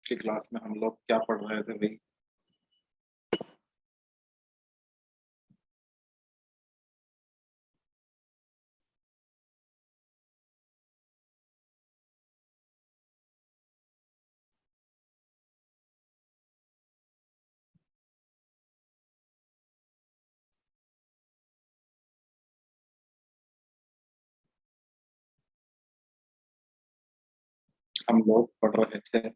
की क्लास में हम लोग क्या पढ़ रहे थे भाई? हम लोग पढ़ रहे थे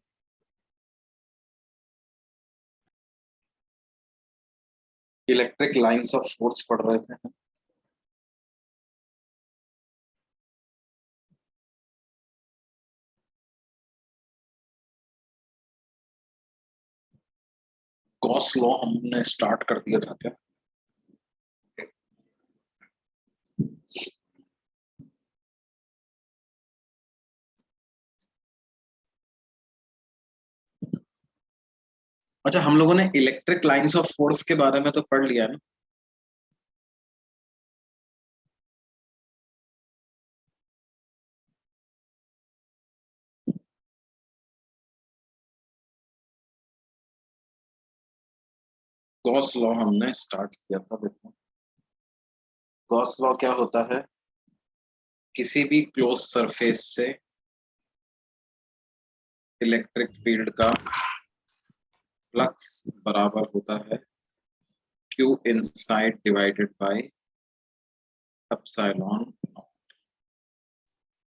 इलेक्ट्रिक लाइंस ऑफ फोर्स पढ़ रहे थे। गॉस लॉ हमने स्टार्ट कर दिया था क्या? अच्छा, हम लोगों ने इलेक्ट्रिक लाइंस ऑफ फोर्स के बारे में तो पढ़ लिया ना। गॉस लॉ हमने स्टार्ट किया था। देखो, गॉस लॉ क्या होता है? किसी भी क्लोज सरफेस से इलेक्ट्रिक फील्ड का फ्लक्स बराबर होता है Q inside divided by epsilon naught.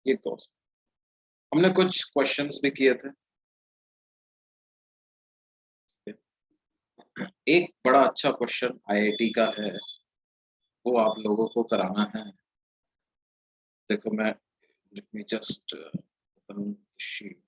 ये गॉस, हमने कुछ क्वेश्चंस भी किए थे। एक बड़ा अच्छा क्वेश्चन आईआईटी का है, वो आप लोगों को कराना है। देखो, मैं let me just open sheet.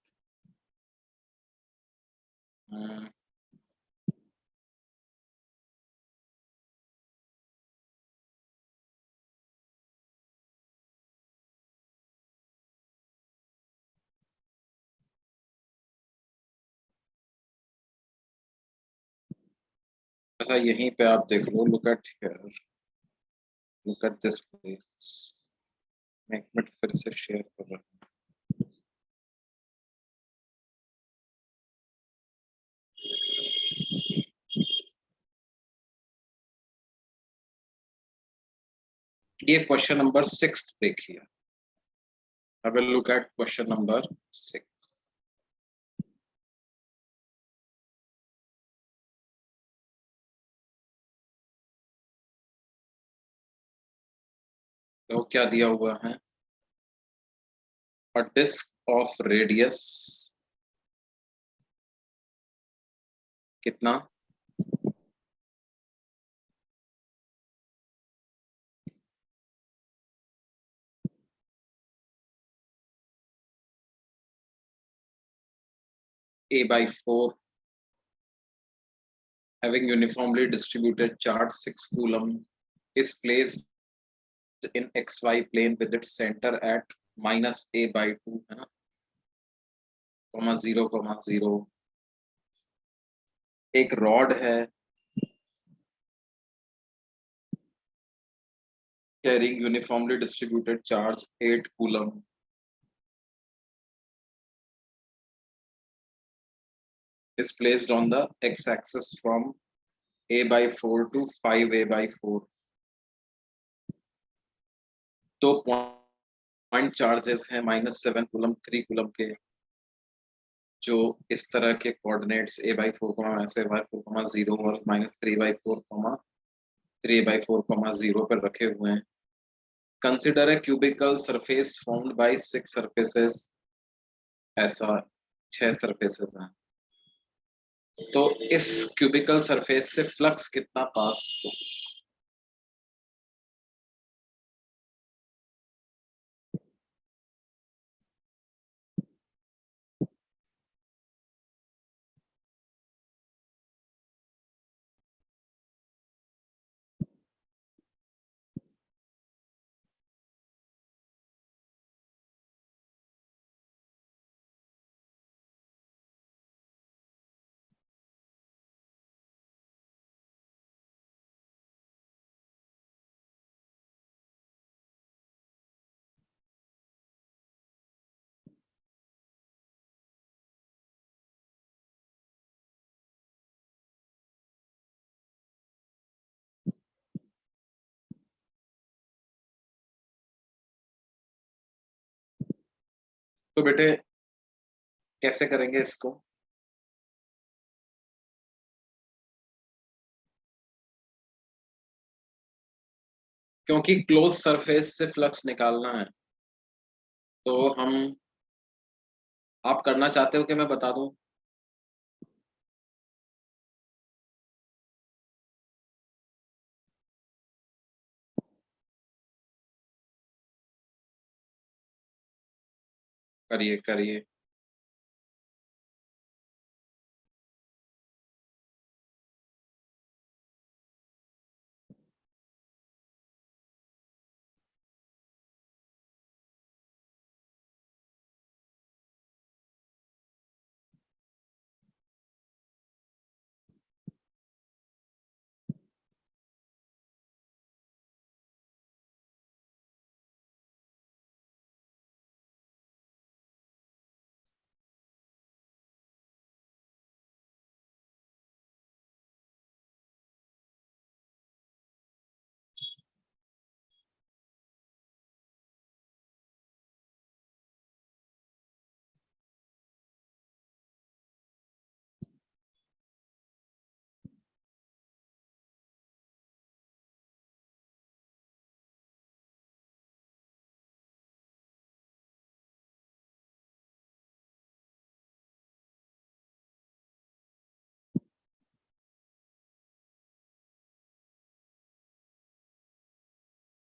अच्छा, यहीं पे आप देख लो। Look at here, look at this place. मैं एक मिनट फिर से शेयर कर रहा हूँ। ये क्वेश्चन नंबर 6 देखिए। I will look at question number 6. तो क्या दिया हुआ है? A disk of radius कितना? A/4, having uniformly distributed charge 6 coulomb, is placed in xy plane with its center at -A/2, है ना, (0, 0). एक रॉड है carrying uniformly distributed charge 8 coulomb, is placed on the x-axis from A/4 to 5A/4। तो point charges हैं -7 coulomb, 3 coulomb के, जो इस तरह के कोऑर्डिनेट्स A/4, -A/4, 0 और -3/4, 3/4, 0 पर रखे हुए हैं। Consider a cubical surface formed by 6 surfaces. ऐसा 6 सरफेसेस हैं। तो इस क्यूबिकल सरफेस से फ्लक्स कितना पास हो? तो बेटे कैसे करेंगे इसको? क्योंकि क्लोज सरफेस से फ्लक्स निकालना है, तो हम, आप करना चाहते हो कि मैं बता दूं? करिए करिए।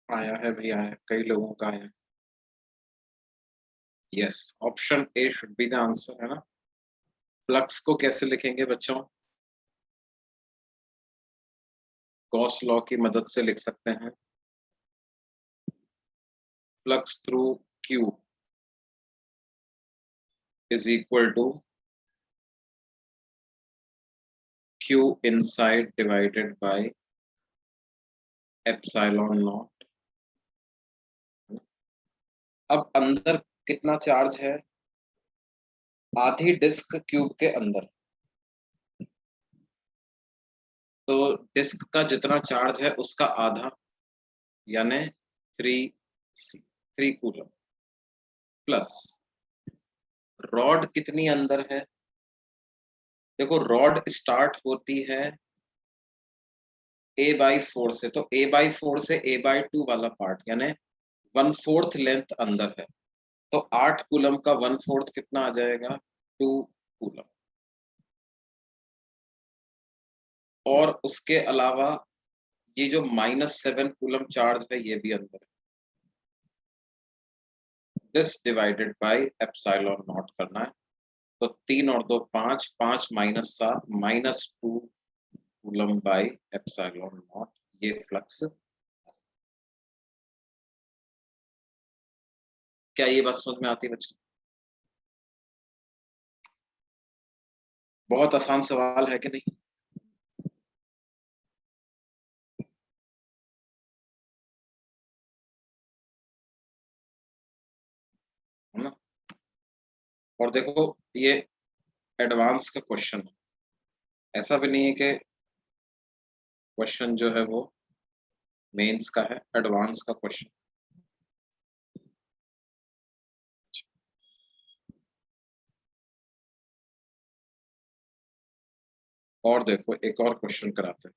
आया है भैया, आया, कई लोगों का आया। Yes, option A should be the answer, है ना? फ्लक्स को कैसे लिखेंगे बच्चों? गॉस लॉ की मदद से लिख सकते हैं। Flux through Q is equal to Q inside divided by epsilon nought. अब अंदर कितना चार्ज है? आधी डिस्क क्यूब के अंदर। तो डिस्क का जितना चार्ज है उसका आधा, यानी 3 कूलम, प्लस रॉड कितनी अंदर है? देखो, रॉड स्टार्ट होती है a/4 से, तो a/4 से a/2 वाला पार्ट, यानी 1/4 लेंथ अंदर है। तो 8 कूलम का 1/4 कितना आ जाएगा? 2 कूलम। और उसके अलावा ये जो -7 कूलम चार्ज है ये भी अंदर है। This divided by epsilon not करना है। तो 3 और 2 5, 5 - 7 -2 कूलम बाय एप्सिलॉन नॉट, ये फ्लक्स। क्या ये बात समझ में आती है बच्चों? बहुत आसान सवाल है कि नहीं? है ना? और देखो, ये एडवांस का क्वेश्चन है, ऐसा भी नहीं है कि क्वेश्चन जो है वो मेंस का है, एडवांस का क्वेश्चन। और देखो, एक और क्वेश्चन कराते हैं।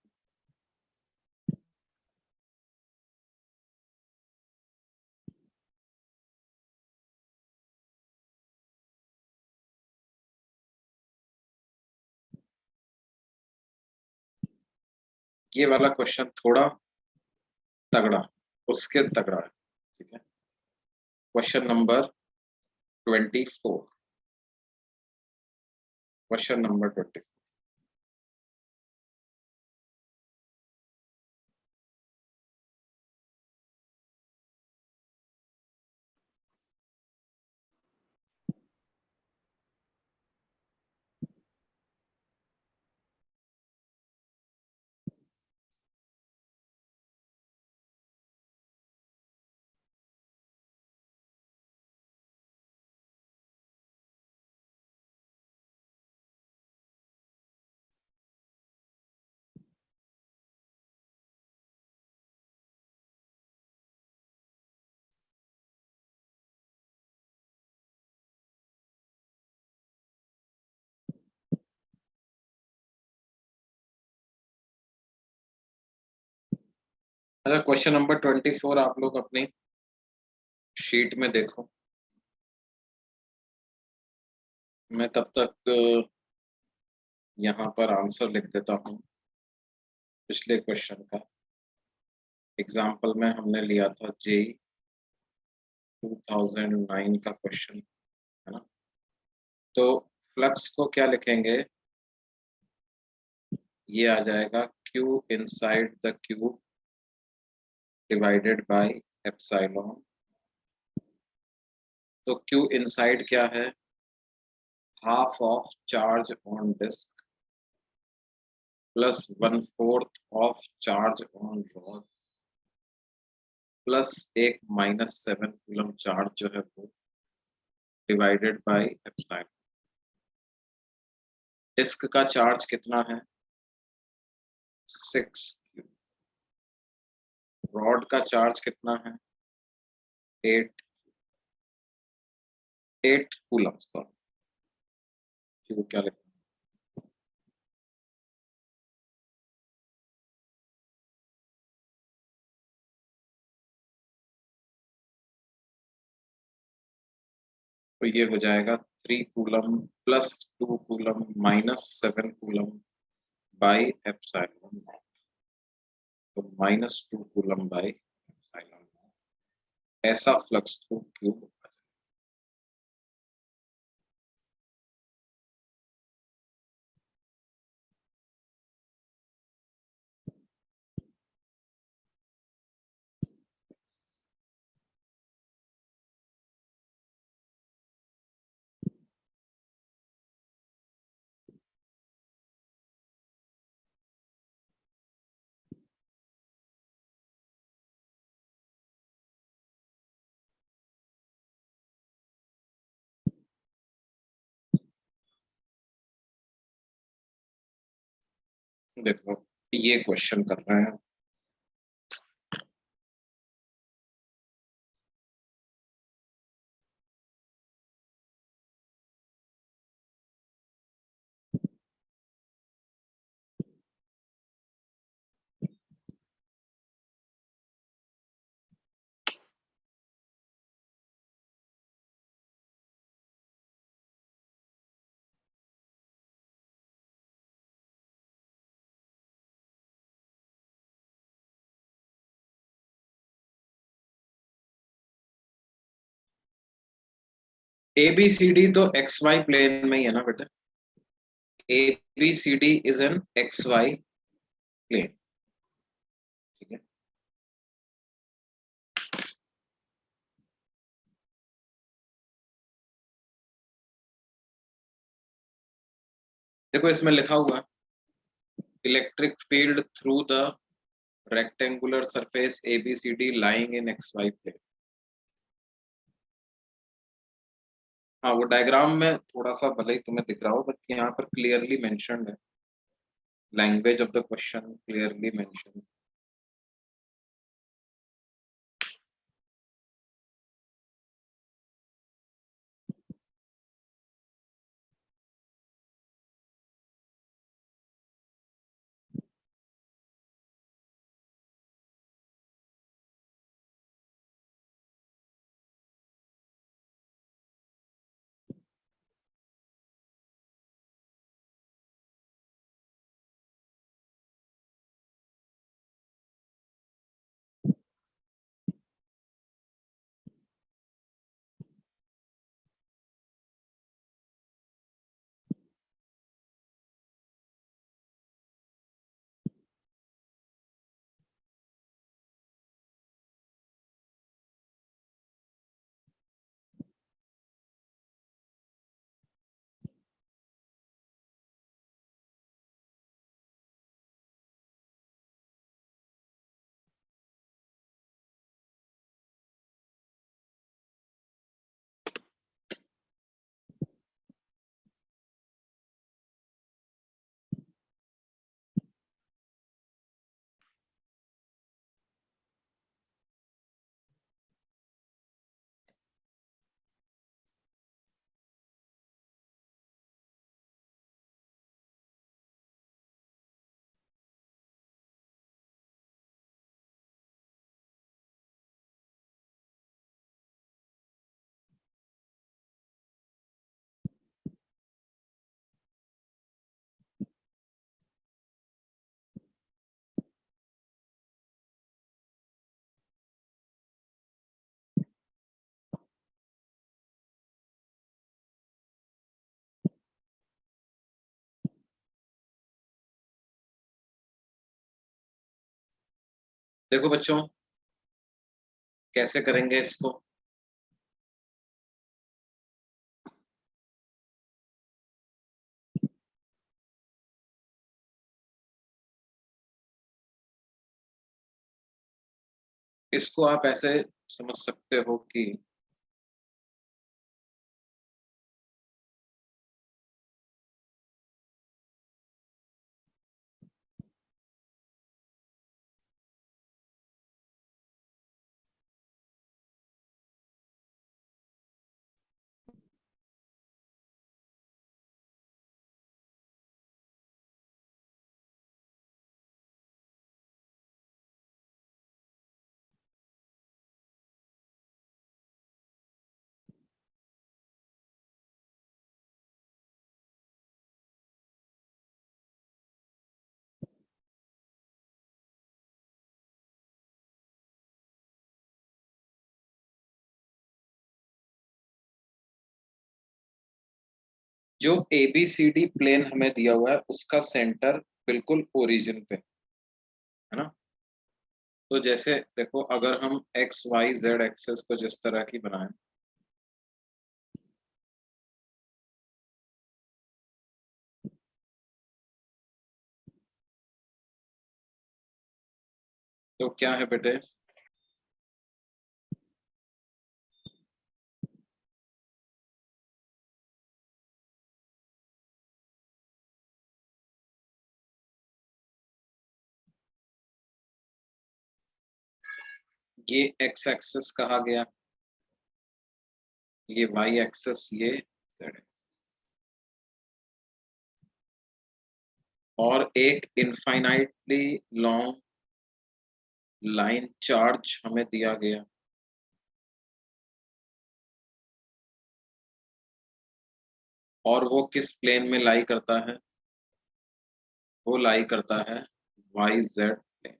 ये वाला क्वेश्चन थोड़ा तगड़ा, उसके तगड़ा है। ठीक है, क्वेश्चन नंबर 24। Question number 20। अच्छा, क्वेश्चन नंबर 24 आप लोग अपनी शीट में देखो। मैं तब तक यहाँ पर आंसर लिख देता हूँ पिछले क्वेश्चन का। एग्जाम्पल में हमने लिया था जे 2009 का क्वेश्चन, है ना। तो फ्लक्स को क्या लिखेंगे, ये आ जाएगा Q inside the cube divided by epsilon. तो Q इनसाइड क्या है, half of charge on disc plus 1/4 of charge on rod plus एक -7 कूलम चार्ज जो है वो डिवाइडेड बाय एप्सिलॉन। डिस्क का चार्ज कितना है, 6, रॉड का चार्ज कितना है, 8 कूलम्स का। क्यों, क्या लिखना, तो ये हो जाएगा 3 coulomb plus 2 coulomb -7 coulomb by epsilon. तो -2 कूलम बाय एप्सिलॉन, ऐसा फ्लक्स थ्रू क्यूब। देखो ये क्वेश्चन कर रहे हैं। ए बी सी डी तो एक्स वाई प्लेन में ही है ना बेटा, A B C D is an X Y plane, ठीक है। देखो इसमें लिखा हुआ electric field through the rectangular surface A B C D lying in X Y plane. हाँ, वो डायग्राम में थोड़ा सा भले ही तुम्हें दिख रहा हो, बट यहाँ पर क्लियरली मेंशन्ड है, language of the question clearly mentioned. देखो बच्चों कैसे करेंगे इसको। इसको आप ऐसे समझ सकते हो कि जो ABCD प्लेन हमें दिया हुआ है उसका सेंटर बिल्कुल ओरिजिन पे है ना। तो जैसे देखो अगर हम XYZ एक्सेस को जिस तरह की बनाएं, तो क्या है बेटे, ये X एक्सेस कहा गया, ये Y एक्सेस, ये Z एक्सेस, और एक इनफाइनाइटली लॉन्ग लाइन चार्ज हमें दिया गया। और वो किस प्लेन में लाई करता है, वो लाई करता है YZ plane.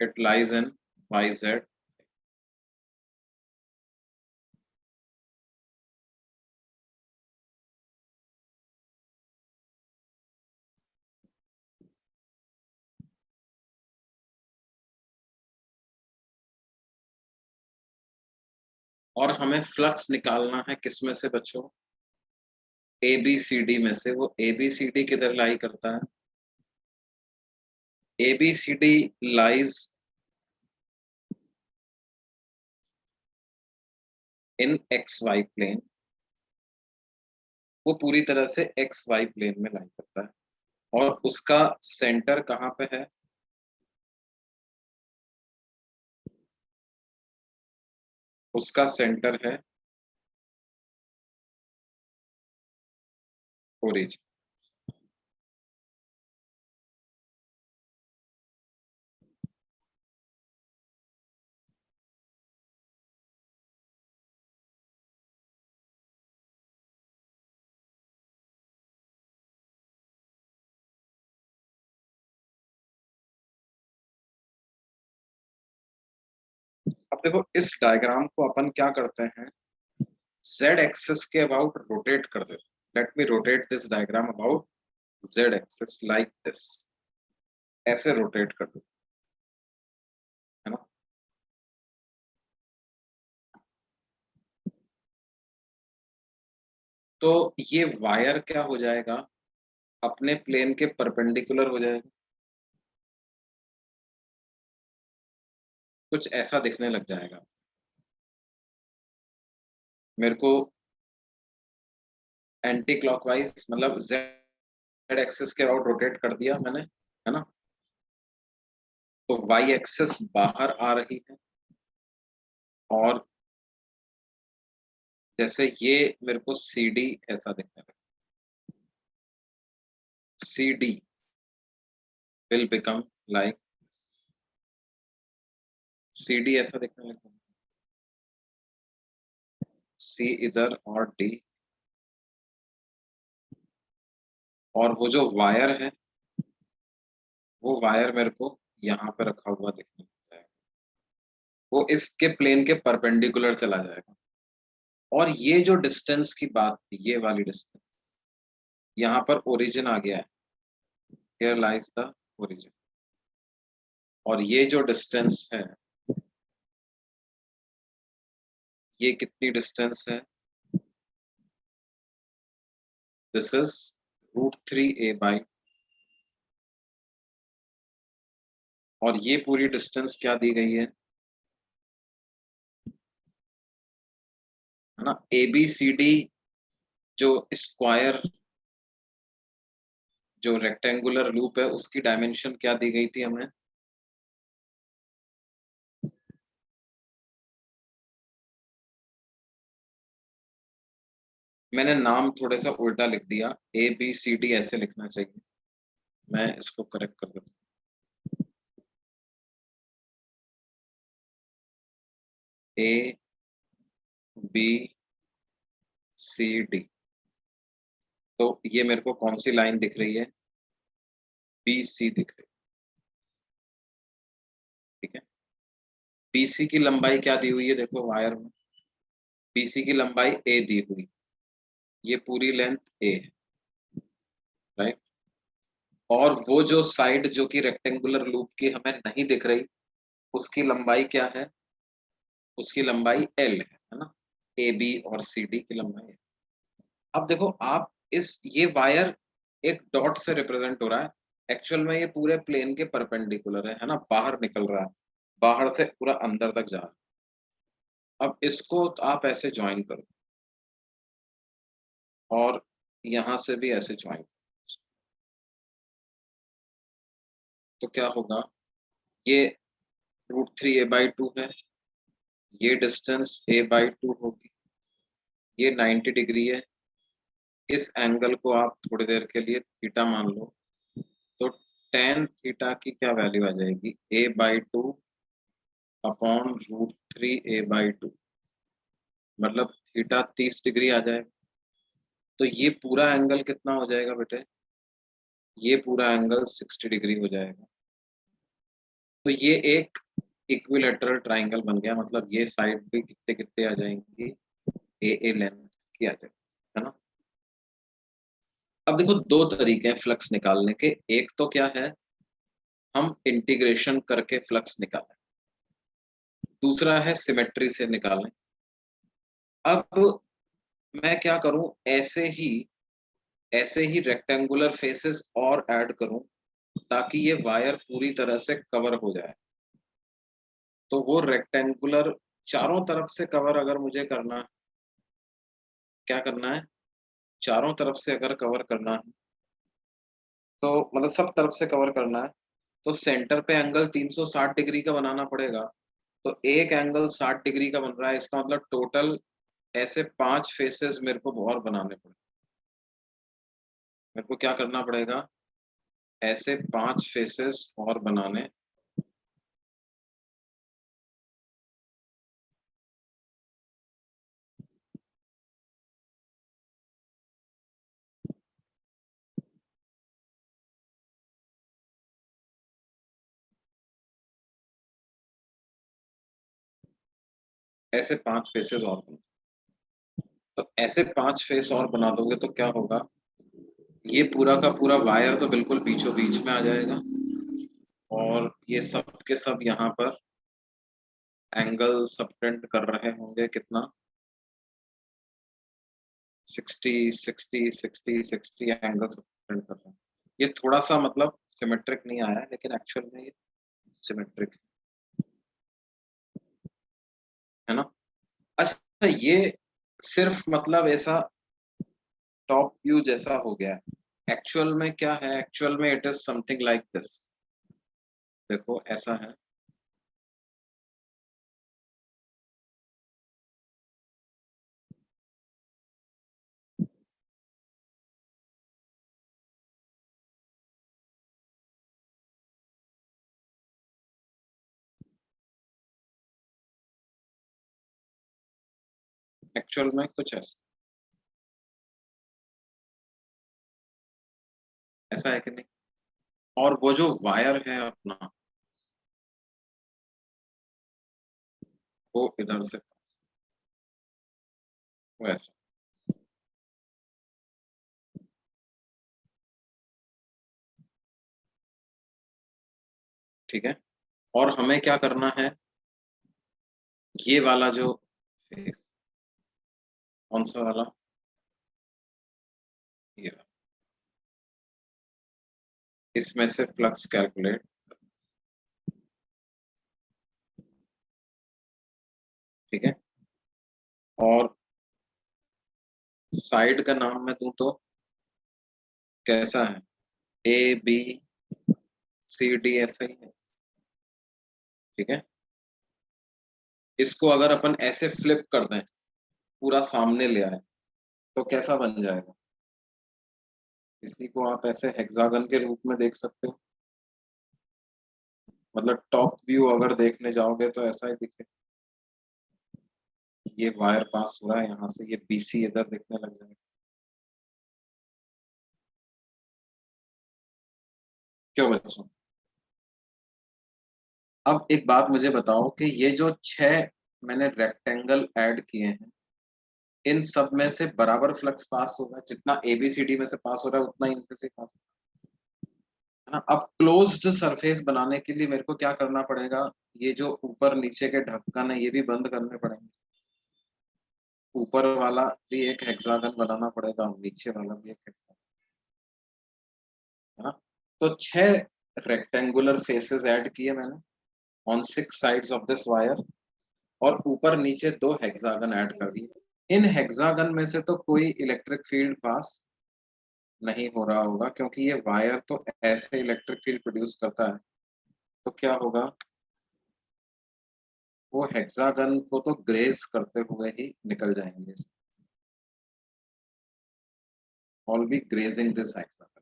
It lies in YZ। और हमें फ्लक्स निकालना है किसमें से बच्चों, ABCD में से। वो ABCD किधर लाई करता है, ABCD lies in XY plane. वो पूरी तरह से XY प्लेन में लाई करता है और उसका सेंटर कहाँ पे है, उसका सेंटर है ओरिजिन। अब देखो इस डायग्राम को अपन क्या करते हैं, Z एक्सिस के अबाउट रोटेट कर देते। Let me rotate this diagram about Z axis like this, ऐसे रोटेट कर दो, है ना। तो ये वायर क्या हो जाएगा, अपने प्लेन के परपेंडिकुलर हो जाएगा, कुछ ऐसा दिखने लग जाएगा। मेरे को एंटी क्लॉकवाइज मतलब Z एक्सिस के अबाउट रोटेट कर दिया मैंने, है ना। तो Y एक्सिस बाहर आ रही है और जैसे ये मेरे को CD ऐसा दिखने लगा, CD will become like CD ऐसा दिखने लगा, C इधर और D, और वो जो वायर है वो वायर मेरे को यहाँ पे रखा हुआ दिखने लग जाएगा, वो इसके प्लेन के परपेंडिकुलर चला जाएगा। और ये जो डिस्टेंस की बात थी, ये वाली डिस्टेंस, यहाँ पर ओरिजिन आ गया है, हियर लाइज द ओरिजिन। और ये जो डिस्टेंस है, ये कितनी डिस्टेंस है? दिस इज √3a/, और ये पूरी डिस्टेंस क्या दी गई है ना? ABCD जो स्क्वायर, जो रेक्टेंगुलर लूप है, उसकी डायमेंशन क्या दी गई थी हमें? मैंने नाम थोड़ा सा उल्टा लिख दिया, ABCD ऐसे लिखना चाहिए, मैं इसको करेक्ट कर देता हूँ। ABCD, तो ये मेरे को कौन सी लाइन दिख रही है? BC दिख रही है, ठीक है। BC की लंबाई क्या दी हुई है देखो वायर में? BC की लंबाई A दी हुई, ये पूरी लेंथ A है, राइट। और वो जो साइड जो कि रेक्टेंगुलर लूप की हमें नहीं दिख रही, उसकी लंबाई क्या है? उसकी लंबाई L है ना? AB और CD की लंबाई है। अब देखो आप, इस ये वायर एक डॉट से रिप्रेजेंट हो रहा है, एक्चुअल में ये पूरे प्लेन के परपेंडिकुलर है ना? बाहर निकल रहा है, बाहर से पूरा अंदर तक जा रहा है। अब इसको तो आप ऐसे ज्वाइन करो, और यहां से भी ऐसे ज्वाइन, तो क्या होगा? ये √3a/2 है, ये डिस्टेंस a/2 होगी, ये 90 डिग्री है। इस एंगल को आप थोड़ी देर के लिए थीटा मान लो, तो tan थीटा की क्या वैल्यू आ जाएगी? a/2 अपॉन √3a/2, मतलब थीटा 30 डिग्री आ जाएगा। तो ये पूरा एंगल कितना हो जाएगा बेटे? ये पूरा एंगल 60 डिग्री हो जाएगा। तो ये एक इक्विलैटरल ट्राइंगल बन गया, मतलब ये साइड भी कितने कितने आ जाएंगी? ए लेंथ की आ जाएगी, है ना? अब देखो दो तरीके हैं फ्लक्स निकालने के, एक तो क्या है, हम इंटीग्रेशन करके फ्लक्स निकालें, दूसरा है सिमेट्री से निकालें। अब मैं क्या करूं, ऐसे ही रेक्टेंगुलर फेसेस और ऐड करूं, ताकि ये वायर पूरी तरह से कवर हो जाए। तो वो रेक्टेंगुलर चारों तरफ से कवर अगर मुझे करना है, क्या करना है? चारों तरफ से अगर कवर करना है, तो मतलब सब तरफ से कवर करना है, तो सेंटर पे एंगल 360 डिग्री का बनाना पड़ेगा। तो एक एंगल 60 डिग्री का बन रहा है, इसका मतलब टोटल ऐसे 5 फेसेस मेरे को और बनाने पड़ेंगे। मेरे को क्या करना पड़ेगा? ऐसे 5 फेसेस और बनाने, ऐसे 5 फेसेस और बना, तो ऐसे 5 फेस और बना दोगे तो क्या होगा? ये पूरा का पूरा वायर तो बिल्कुल बीचों बीच में आ जाएगा, और ये सब के सब यहाँ पर एंगल सबटेंड कर रहे होंगे कितना? 60 60 60 60 एंगल सबटेंड कर रहे हैं। ये थोड़ा सा मतलब सिमेट्रिक नहीं आया है, लेकिन एक्चुअल में ये सिमेट्रिक है ना? अच्छा, ये सिर्फ मतलब ऐसा टॉप व्यू जैसा हो गया है। एक्चुअल में क्या है? एक्चुअल में it is something like this. देखो ऐसा है, एक्चुअल में कुछ ऐसा, ऐसा है कि नहीं? और वो जो वायर है अपना, वो इधर से वैसा। ठीक है, और हमें क्या करना है, ये वाला जो फेस, कौन सा वाला, ये वाला, इसमें से फ्लक्स कैलकुलेट, ठीक है, और साइड का नाम मैं दूं तो कैसा है, ए बी सी डी ऐसा ही है, ठीक है। इसको अगर अपन ऐसे फ्लिप कर दें, पूरा सामने ले आए, तो कैसा बन जाएगा, इसी को आप ऐसे हेक्सागन के रूप में देख सकते हो, मतलब टॉप व्यू अगर देखने जाओगे तो ऐसा ही दिखे, ये वायर पास हो रहा है यहाँ से, ये बीसी इधर दिखने लग जाएगा। क्यों बच्चों, अब एक बात मुझे बताओ कि ये जो 6 मैंने रेक्टेंगल ऐड किए हैं, इन सब में से बराबर फ्लक्स पास होगा, जितना एबीसीडी में से पास हो रहा है उतना ही इनसे से पास, है ना। अब क्लोज्ड सरफेस बनाने के लिए मेरे को क्या करना पड़ेगा, ये जो ऊपर नीचे के ढक्कन है ये भी बंद करने पड़ेंगे, ऊपर वाला भी एक हेक्सागन बनाना पड़ेगा, नीचे वाला भी एक हेक्सागन, है ना। तो 6 रेक्टेंगुलर फेसेस ऐड किए मैंने on 6 sides of this wire, और ऊपर नीचे 2 हेक्सागन ऐड कर दिए। इन हेक्सागन में से तो कोई इलेक्ट्रिक फील्ड पास नहीं हो रहा होगा, क्योंकि ये वायर तो ऐसे इलेक्ट्रिक फील्ड प्रोड्यूस करता है, तो क्या होगा, वो हेक्सागन को तो ग्रेज करते हुए ही निकल जाएंगे, all B grazing this hexagon.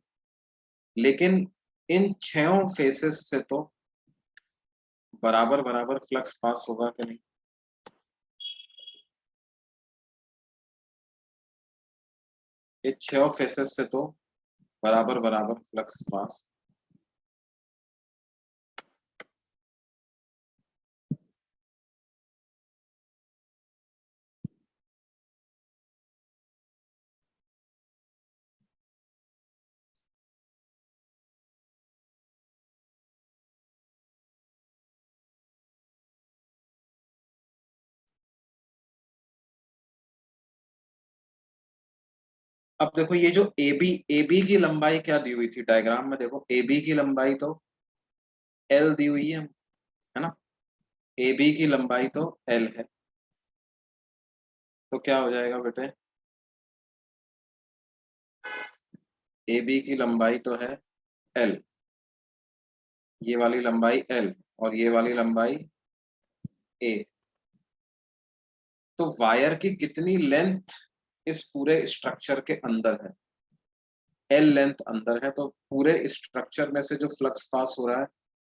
लेकिन इन 6 फेसेस से तो बराबर बराबर फ्लक्स पास होगा कि नहीं, ये 6 फेसेस से तो बराबर बराबर फ्लक्स पास। अब देखो ये जो ए बी की लंबाई क्या दी हुई थी डायग्राम में, देखो ए बी की लंबाई तो एल दी हुई है ना, ए बी की लंबाई तो एल है, तो क्या हो जाएगा बेटे, ए बी की लंबाई तो है एल, ये वाली लंबाई एल, और ये वाली लंबाई ए, तो वायर की कितनी लेंथ इस पूरे स्ट्रक्चर के अंदर है, एल लेंथ अंदर है, तो पूरे स्ट्रक्चर में से जो फ्लक्स पास हो रहा है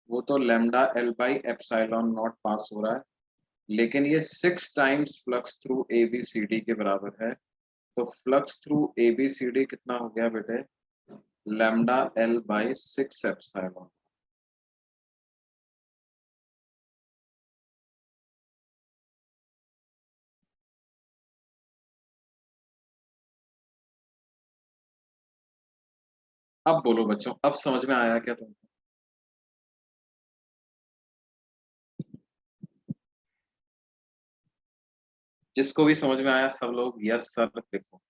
वो तो lambda L by epsilon nought pass हो रहा है, लेकिन ये 6 times flux through A B C D के बराबर है, तो flux through A B C D कितना हो गया बेटे, लेमडा एल बाई 6 एप्सिलॉन। अब बोलो बच्चों, अब समझ में आया क्या तुमको, जिसको भी समझ में आया सब लोग यस सर लिखो,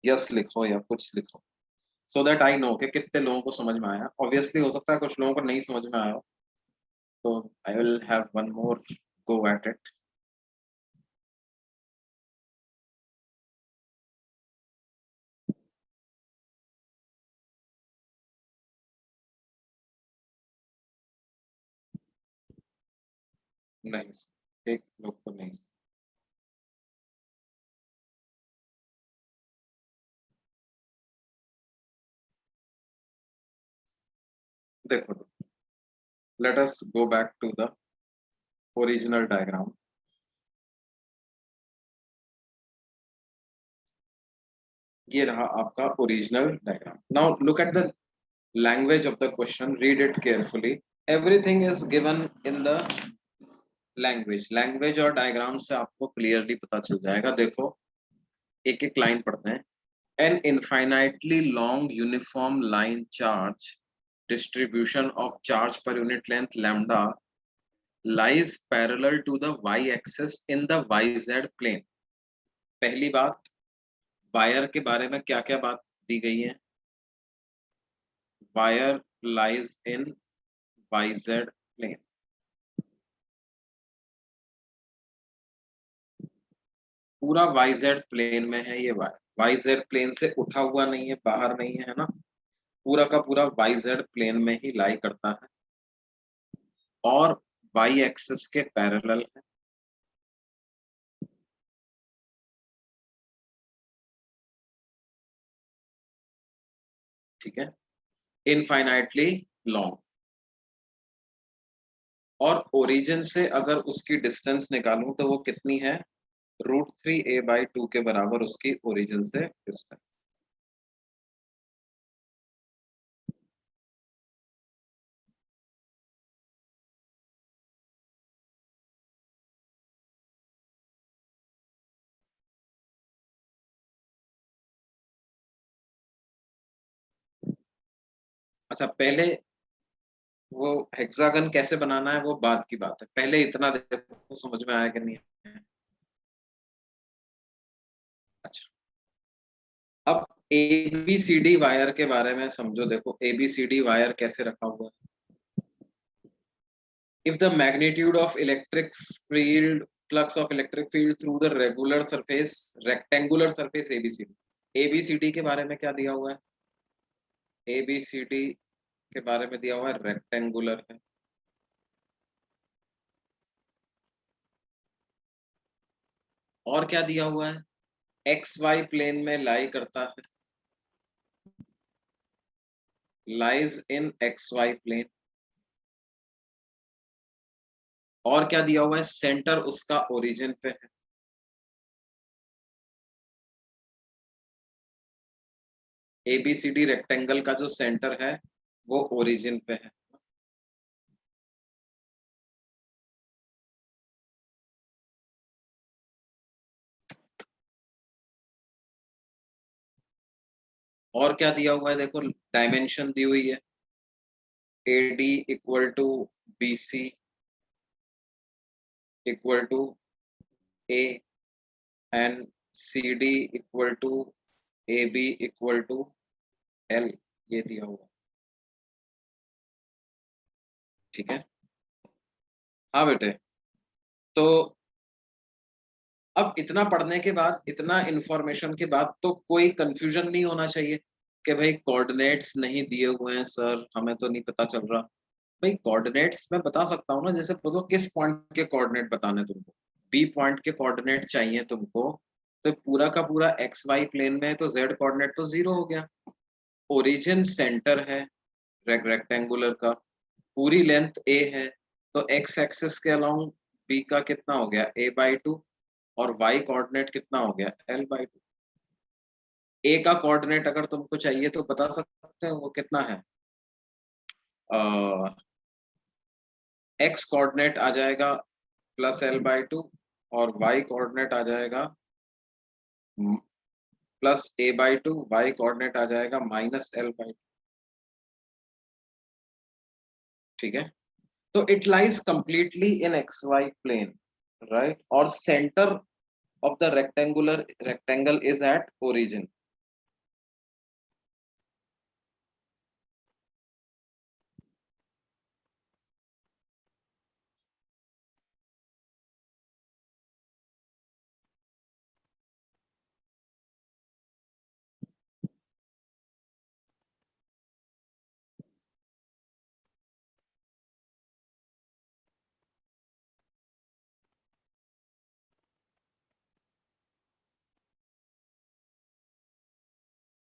यस लिखो या कुछ लिखो, सो दैट आई नो कि कितने लोगों को समझ में आया। ऑब्वियसली हो सकता है कुछ लोगों को नहीं समझ में आया, तो I will have one more go at it. नहीं, एक लोग को नहीं, देखो, let us go back to the original diagram. ये रहा आपका original diagram. Now look at the language of the question, read it carefully. Everything is given in the language, language और डायग्राम से आपको क्लियरली पता चल जाएगा। देखो एक एक लाइन पढ़ते हैं। An infinitely long uniform line charge distribution of charge per unit length lambda lies parallel to the y-axis in the yz plane. पहली बात, वायर के बारे में क्या क्या बात दी गई है? Wire lies in yz plane. पूरा yz प्लेन में है ये वायर, yz प्लेन से उठा हुआ नहीं है, बाहर नहीं है ना, पूरा का पूरा yz प्लेन में ही लाई करता है और y एक्सिस के पैरेलल है। ठीक है, इनफाइनाइटली लॉन्ग, और ओरिजिन से अगर उसकी डिस्टेंस निकालूं तो वो कितनी है? √3a/2 के बराबर उसकी ओरिजिन से डिस्टेंस। अच्छा, पहले वो हेक्सागन कैसे बनाना है वो बाद की बात है, पहले इतना देखो समझ में आया कि नहीं है? अच्छा, अब एबीसीडी वायर के बारे में समझो। देखो एबीसीडी वायर कैसे रखा हुआ है। If the magnitude of electric field, flux of electric field through the regular surface, rectangular surface ABCD, ABCD के बारे में क्या दिया हुआ है? ABCD के बारे में दिया हुआ है रेक्टेंगुलर है। और क्या दिया हुआ है? एक्स वाई प्लेन में लाई करता है, lies in X Y plane. और क्या दिया हुआ है? सेंटर उसका ओरिजिन पे है। एबीसीडी रेक्टेंगल का जो सेंटर है वो ओरिजिन पे है। और क्या दिया हुआ है? देखो डायमेंशन दी हुई है, AD equal to BC equal to A and CD equal to AB equal to L, ये दिया हुआ। ठीक है, हाँ बेटे। तो अब इतना पढ़ने के बाद, इतना इंफॉर्मेशन के बाद तो कोई कंफ्यूजन नहीं होना चाहिए कि भाई कोऑर्डिनेट्स नहीं दिए हुए हैं सर, हमें तो नहीं पता चल रहा। भाई कोऑर्डिनेट्स मैं बता सकता हूँ ना, जैसे बोलो किस पॉइंट के कोऑर्डिनेट बताने तुमको, बी पॉइंट के कोऑर्डिनेट चाहिए तुमको, तो पूरा का पूरा एक्स वाई प्लेन में है तो जेड कोऑर्डिनेट तो 0 हो गया। ओरिजिन सेंटर है रेक्टेंगुलर का, पूरी लेंथ ए है, तो एक्स एक्सिस के अलोंग बी का कितना हो गया? a/2, और वाई कोऑर्डिनेट कितना हो गया? l/2। ए का कोऑर्डिनेट अगर तुमको चाहिए तो बता सकते हो वो कितना है? एक्स कोऑर्डिनेट आ जाएगा +l/2 और y कोऑर्डिनेट आ जाएगा +a/2, y कोऑर्डिनेट आ जाएगा -l/2। ठीक है, तो it lies completely in X Y plane, right, और centre of the rectangle is at origin.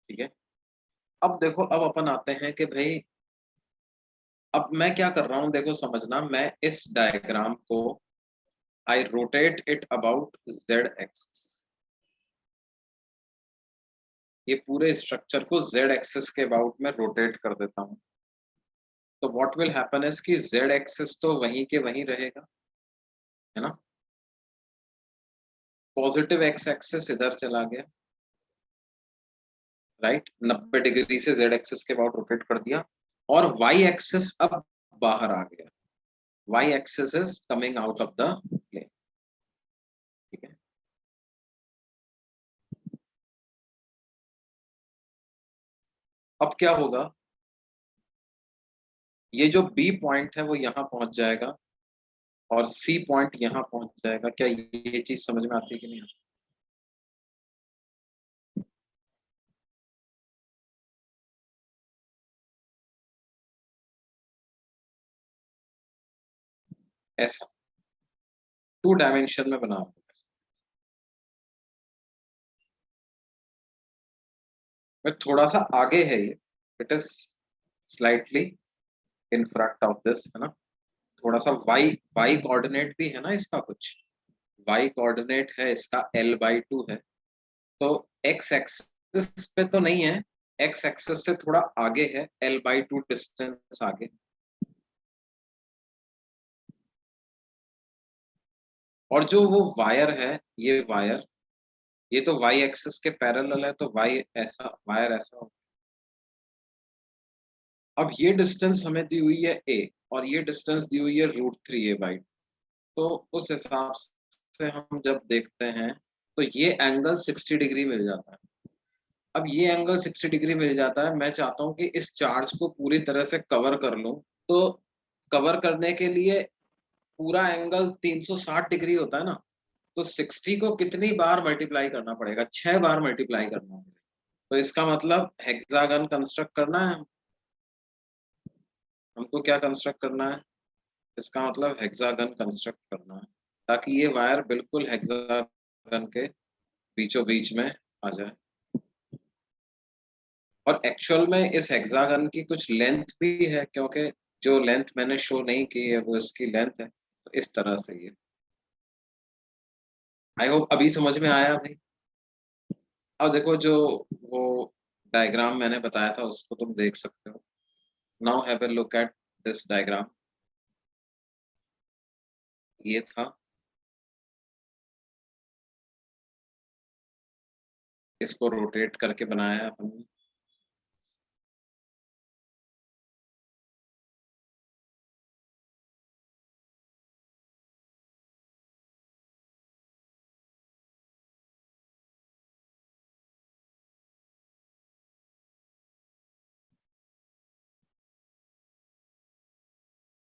ठीक है, अब देखो, अब अपन आते हैं कि भाई अब मैं क्या कर रहा हूं, देखो समझना, मैं इस डायग्राम को I rotate it about Z axis, ये पूरे स्ट्रक्चर को जेड एक्सिस के अबाउट में रोटेट कर देता हूं। तो व्हाट विल हैपन इज कि जेड एक्सिस तो वहीं के वहीं रहेगा, है ना। पॉजिटिव एक्स एक्सिस इधर चला गया, राइट, 90 डिग्री से जेड एक्सिस के अबाउट रोटेट कर दिया। और वाई एक्सिस अब बाहर आ गया, Y axis is coming out of the plane, ठीक है। अब क्या होगा, ये जो बी पॉइंट है वो यहां पहुंच जाएगा और सी पॉइंट यहां पहुंच जाएगा। क्या ये चीज समझ में आती है कि नहीं? ऐसा 2 डायमेंशन में बना हुआ है। मैं थोड़ा सा आगे है ये, it is slightly in front of this, है ना। थोड़ा सा वाई वाई कोऑर्डिनेट भी है ना इसका कुछ, वाई कोऑर्डिनेट है इसका L/2 है। तो एक्स एक्सिस पे तो नहीं है, एक्स एक्सिस से थोड़ा आगे है, L/2 डिस्टेंस आगे। और जो वो वायर है, ये वायर, ये तो वाई एक्सिस के पैरेलल है, तो वाई ऐसा, वायर ऐसा होगा। अब ये डिस्टेंस हमें दी हुई है a, और ये डिस्टेंस दी हुई है √3a/2। तो उस हिसाब से हम जब देखते हैं तो ये एंगल 60 डिग्री मिल जाता है। अब ये एंगल 60 डिग्री मिल जाता है, मैं चाहता हूं कि इस चार्ज को पूरी तरह से कवर कर लूं। तो कवर करने के लिए पूरा एंगल 360 डिग्री होता है ना, तो 60 को कितनी बार मल्टीप्लाई करना पड़ेगा? 6 बार मल्टीप्लाई करना होगा। तो इसका मतलब हेक्सागन कंस्ट्रक्ट करना है हमको। क्या कंस्ट्रक्ट करना है? इसका मतलब हेक्सागन कंस्ट्रक्ट करना है, ताकि ये वायर बिल्कुल हेक्सागन के बीचों बीच में आ जाए। और एक्चुअल में इस हेक्सागन की कुछ लेंथ भी है, क्योंकि जो लेंथ मैंने शो नहीं की है वो इसकी लेंथ है। तो इस तरह से ये, आई होप अभी समझ में आया भाई। अब देखो जो वो डायग्राम मैंने बताया था उसको तुम देख सकते हो। Now have a look at this diagram. ये था, इसको रोटेट करके बनाया है अपन ने।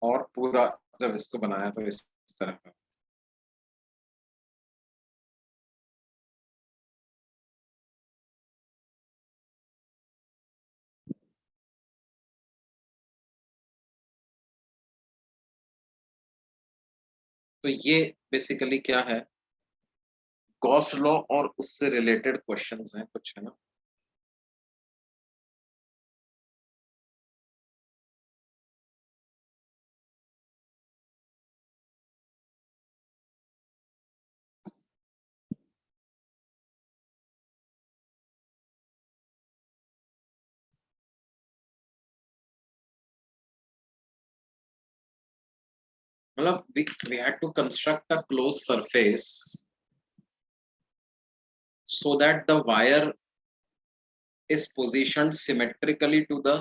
और पूरा जब इसको बनाया तो इस तरह का। तो ये बेसिकली क्या है, गॉस लॉ और उससे रिलेटेड क्वेश्चंस हैं कुछ, है ना। मतलब we had to construct a closed surface so that the wire is positioned symmetrically to the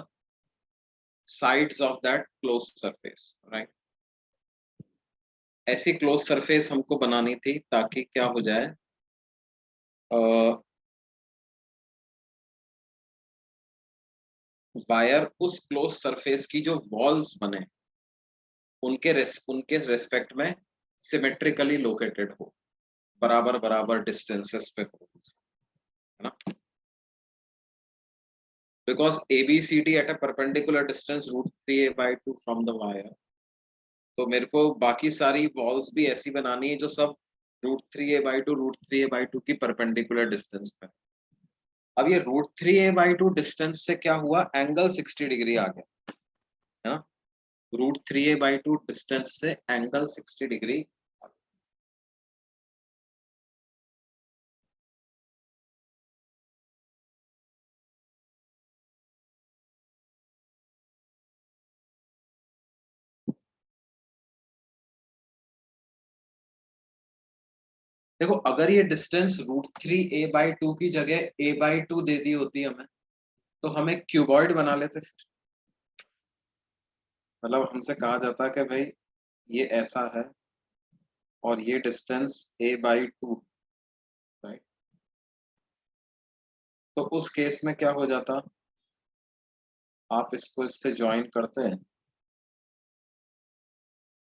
sides of that closed surface, right? ऐसी क्लोज सरफेस हमको बनानी थी ताकि क्या हो जाए, वायर उस क्लोज सरफेस की जो वॉल्स बने उनके रेस्पेक्ट में सिमेट्रिकली लोकेटेड हो, बराबर बराबर डिस्टेंसेस पे हो, है ना। Because ABCD at a perpendicular distance √3a/2 from the wire, तो मेरे को बाकी सारी वॉल्स भी ऐसी बनानी है जो सब √3a/2 की परपेंडिकुलर डिस्टेंस पे। अब ये √3a/2 डिस्टेंस से क्या हुआ, एंगल 60 डिग्री आ गया, है ना। √3a/2 डिस्टेंस से एंगल 60 डिग्री। देखो अगर ये डिस्टेंस √3a/2 की जगह a/2 दे दी होती हमें, तो हमें क्यूबॉइड बना लेते फिर। मतलब हमसे कहा जाता है कि भाई ये ऐसा है और ये डिस्टेंस a/2, राइट। तो उस केस में क्या हो जाता, आप इसको इससे ज्वाइन करते हैं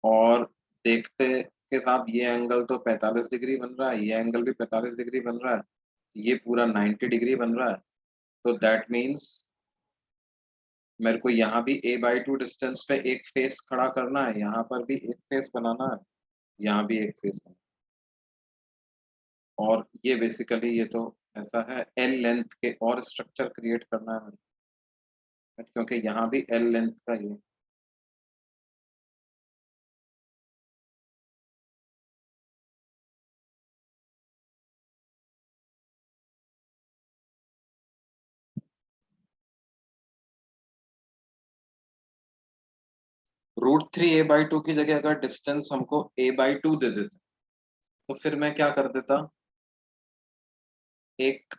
और देखते कि साहब ये एंगल तो 45 डिग्री बन रहा है, ये एंगल भी 45 डिग्री बन रहा है, ये पूरा 90 डिग्री बन रहा है। तो दैट मीन्स मेरे को यहाँ भी a/2 डिस्टेंस पे एक फेस खड़ा करना है, यहाँ पर भी एक फेस बनाना है, यहाँ भी एक फेस बनाना है। और ये बेसिकली ये तो ऐसा है, एल लेंथ के और स्ट्रक्चर क्रिएट करना है क्योंकि यहाँ भी एल लेंथ का ये √3 a/2 की जगह अगर डिस्टेंस हमको a/2 दे देते तो फिर मैं क्या कर देता, एक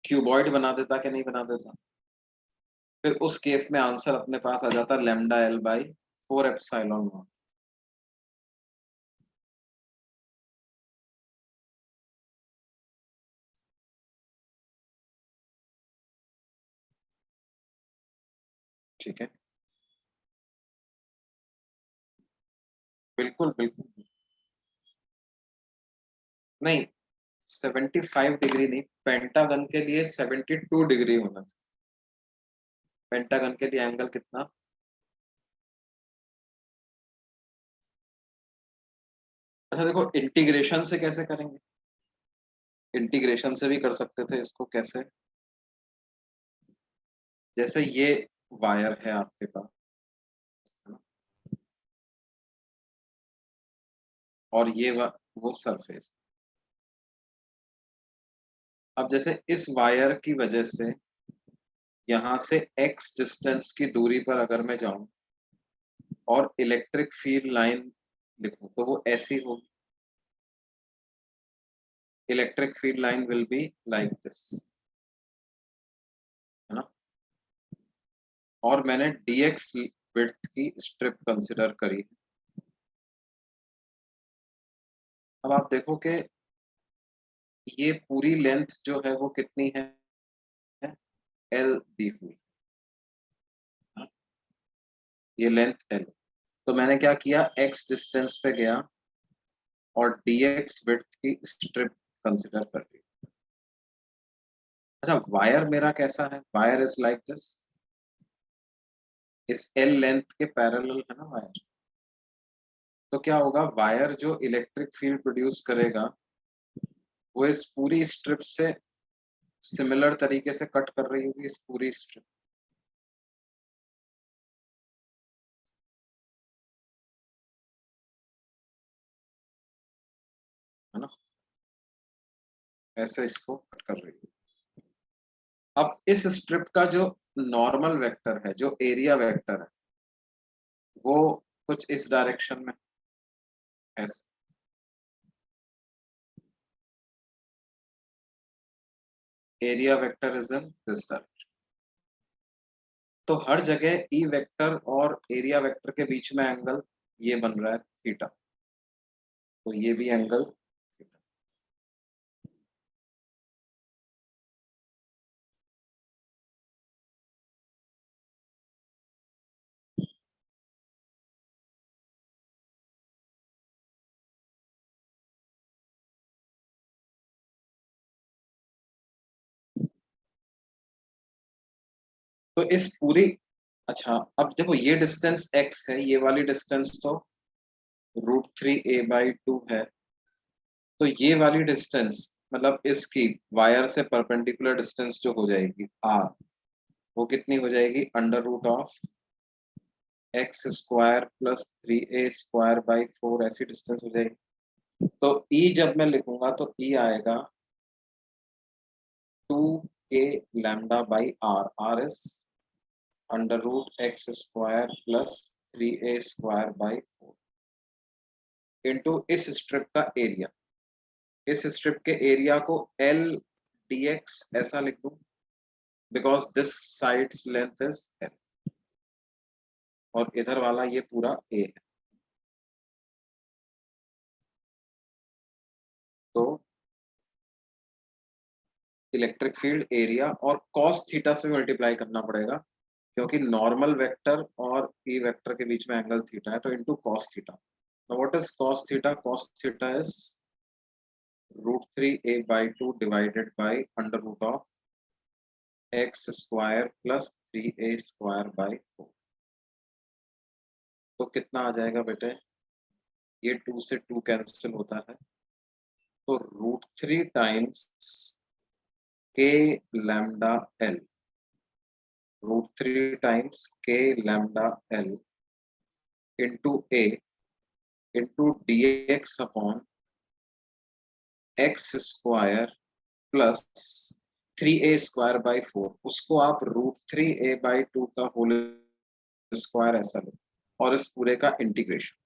क्यूबॉइड बना देता कि नहीं बना देता। फिर उस केस में आंसर अपने पास आ जाता λL/4ε0। ठीक है, बिल्कुल बिल्कुल। नहीं, 75 डिग्री नहीं, पेंटागन के लिए 72 डिग्री होना चाहिए। पेंटागन के लिए एंगल कितना, अच्छा देखो इंटीग्रेशन से कैसे करेंगे, इंटीग्रेशन से भी कर सकते थे इसको। कैसे, जैसे ये वायर है आपके पास, है ना? और ये वो सरफेस। अब जैसे इस वायर की वजह से यहाँ से x डिस्टेंस की दूरी पर अगर मैं जाऊं और इलेक्ट्रिक फील्ड लाइन लिखूं तो वो ऐसी होगी, electric field line will be like this, है ना। और मैंने dx विड्थ की स्ट्रिप कंसिडर करी। अब आप देखो कि ये पूरी लेंथ जो है वो कितनी है, एल दी हुई है, ये लेंथ एल। तो मैंने क्या किया, x डिस्टेंस पे गया और dx विड्थ की स्ट्रिप कंसिडर कर ली। अच्छा वायर मेरा कैसा है, वायर इज लाइक दिस, इस एल लेंथ के पैरेलल है ना वायर। तो क्या होगा, वायर जो इलेक्ट्रिक फील्ड प्रोड्यूस करेगा वो इस पूरी स्ट्रिप से सिमिलर तरीके से कट कर रही होगी, इस पूरी स्ट्रिप, है ना, ऐसे इसको कट कर रही है। अब इस स्ट्रिप का जो नॉर्मल वेक्टर है, जो एरिया वेक्टर है, वो कुछ इस डायरेक्शन में ऐसे, area vector is in this direction. तो हर जगह ई वेक्टर और एरिया वेक्टर के बीच में एंगल ये बन रहा है थीटा, तो ये भी एंगल थीटा। तो इस पूरी, अच्छा अब देखो ये डिस्टेंस x है, ये वाली डिस्टेंस तो √3 a/2 है। तो ये वाली डिस्टेंस मतलब इसकी वायर से परपेंडिकुलर डिस्टेंस जो हो जाएगी r, वो कितनी हो जाएगी, √x² + 3a² / 4 ऐसी डिस्टेंस हो जाएगी। तो e जब मैं लिखूंगा तो e आएगा 2k λ/r, r is √x² + 3a² / 4 into इस स्ट्रिप का एरिया। इस स्ट्रिप के एरिया को एल dx ऐसा लिख दूं because this sides length is L. और इधर वाला ये पूरा ए है। तो इलेक्ट्रिक फील्ड एरिया और कॉस थीटा से मल्टीप्लाई करना पड़ेगा, क्योंकि नॉर्मल वेक्टर और ई वेक्टर के बीच में एंगल थीटा है, तो into cos theta. Now what is cos theta? Cos theta is √3a/2 divided by under root of X square plus 3a² by 4। तो कितना आ जाएगा बेटे? ये 2 से 2 कैंसिल होता है, तो √3 times K lambda L, √3 times K lambda L into A into D X upon X square plus 3a² by 4। उसको आप √3a/2 का होल स्क्वायर ऐसा लो, और इस पूरे का इंटीग्रेशन।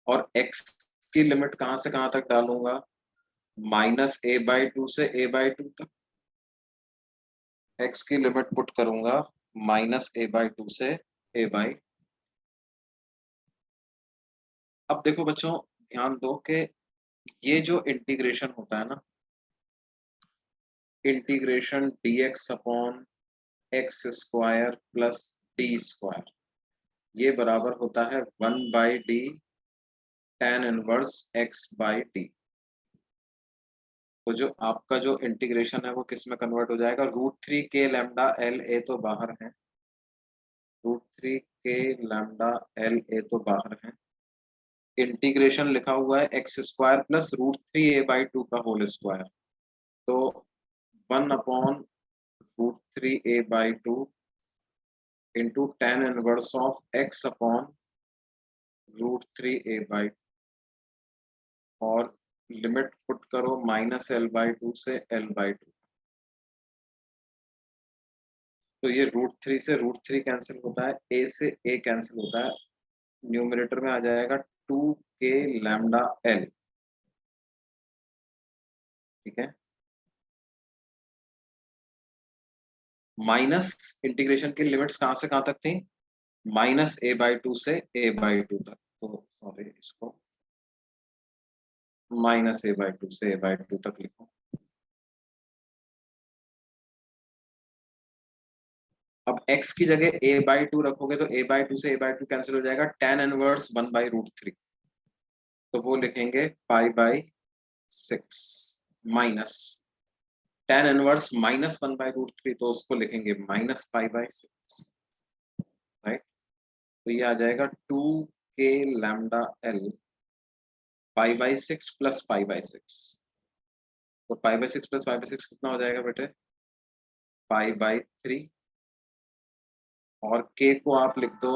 और x की लिमिट कहां से कहां तक डालूंगा? -a/2 से a/2 तक। x की लिमिट पुट करूंगा -a/2 से a/। अब देखो बच्चों, ध्यान दो कि ये जो इंटीग्रेशन होता है ना, integration dx upon X square plus D square, ये बराबर होता है 1/d tan इनवर्स x/d। तो जो आपका जो इंटीग्रेशन है वो किस में कन्वर्ट हो जाएगा? √3 के लैम्डा एल ए तो बाहर है, √3 के लैम्डा एल ए तो बाहर है। इंटीग्रेशन लिखा हुआ है एक्स स्क्वायर प्लस √3a/2 का होल स्क्वायर, तो 1/√3a/2 into tan inverse of x upon √3a/2, और लिमिट पुट करो -l/2 से l/2। तो ये √3 से √3 कैंसिल होता है, a से a कैंसिल होता है, न्यूमरेटर में आ जाएगा 2 के लैम्डा एल। ठीक है, माइनस इंटीग्रेशन की लिमिट्स कहां से कहां तक थी? -a/2 से a/2 तक। तो सॉरी, इसको -a/2 से a/2 तक लिखो। अब x की जगह a/2 रखोगे तो a/2 से a/2 कैंसिल हो जाएगा, tan इनवर्स 1/√3, तो वो लिखेंगे π/6 माइनस tan इनवर्स -1/√3, तो उसको लिखेंगे -π/6। राइट, तो ये आ जाएगा 2 के लैम्डा एल π/6 प्लस π/6। तो π/6 प्लस π/6 कितना हो जाएगा बेटे? π/3। और k को आप लिख दो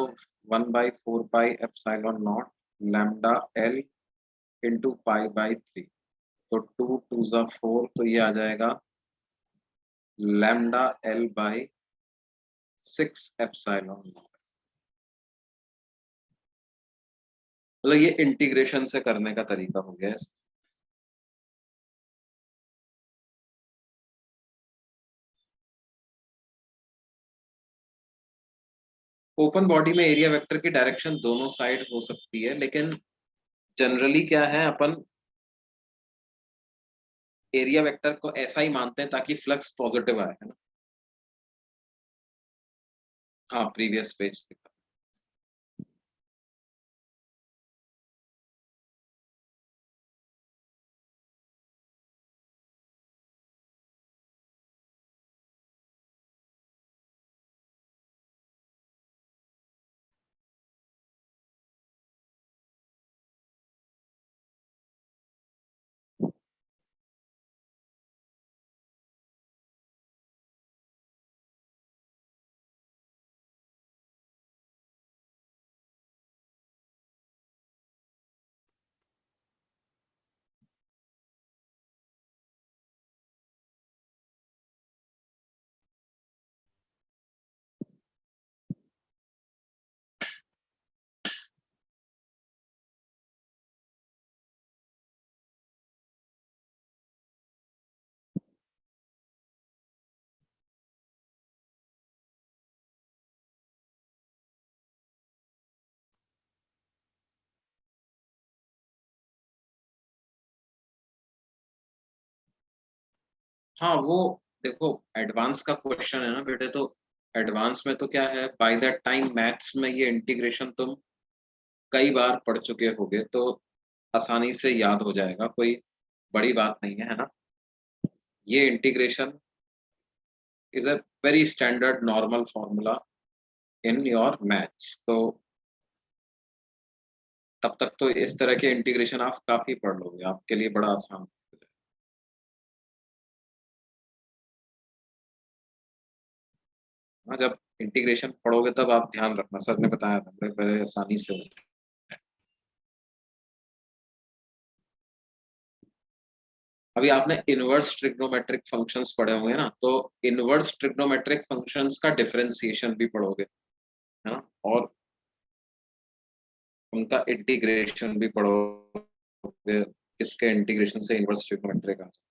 1/4πε0 लैम्डा एल इंटू π/3। तो 2 2 4, तो ये आ जाएगा लैम्डा l/6ε0। मतलब ये इंटीग्रेशन से करने का तरीका हो गया। ओपन बॉडी में एरिया वेक्टर की डायरेक्शन दोनों साइड हो सकती है, लेकिन जनरली क्या है, अपन एरिया वेक्टर को ऐसा ही मानते हैं ताकि फ्लक्स पॉजिटिव आए, है ना। हाँ, प्रीवियस पेज हाँ वो देखो एडवांस का क्वेश्चन है ना बेटे, तो एडवांस में तो क्या है, बाय द टाइम मैथ्स में ये इंटीग्रेशन तुम कई बार पढ़ चुके होगे, तो आसानी से याद हो जाएगा, कोई बड़ी बात नहीं है, है ना। ये integration is a very standard normal formula in your maths, तो तब तक तो इस तरह के इंटीग्रेशन आप काफी पढ़ लोगे, आपके लिए बड़ा आसान। हाँ, जब इंटीग्रेशन पढ़ोगे तब आप ध्यान रखना, सर ने बताया था बड़े बड़े आसानी से हो जाए। अभी आपने इनवर्स ट्रिग्नोमेट्रिक फंक्शंस पढ़े होंगे ना, तो इनवर्स ट्रिग्नोमेट्रिक फंक्शंस का डिफरेंशिएशन भी पढ़ोगे, है ना, और उनका इंटीग्रेशन भी पढ़ोगे, इसके इंटीग्रेशन से इनवर्स ट्रिग्नोमेट्रिक आ जाए।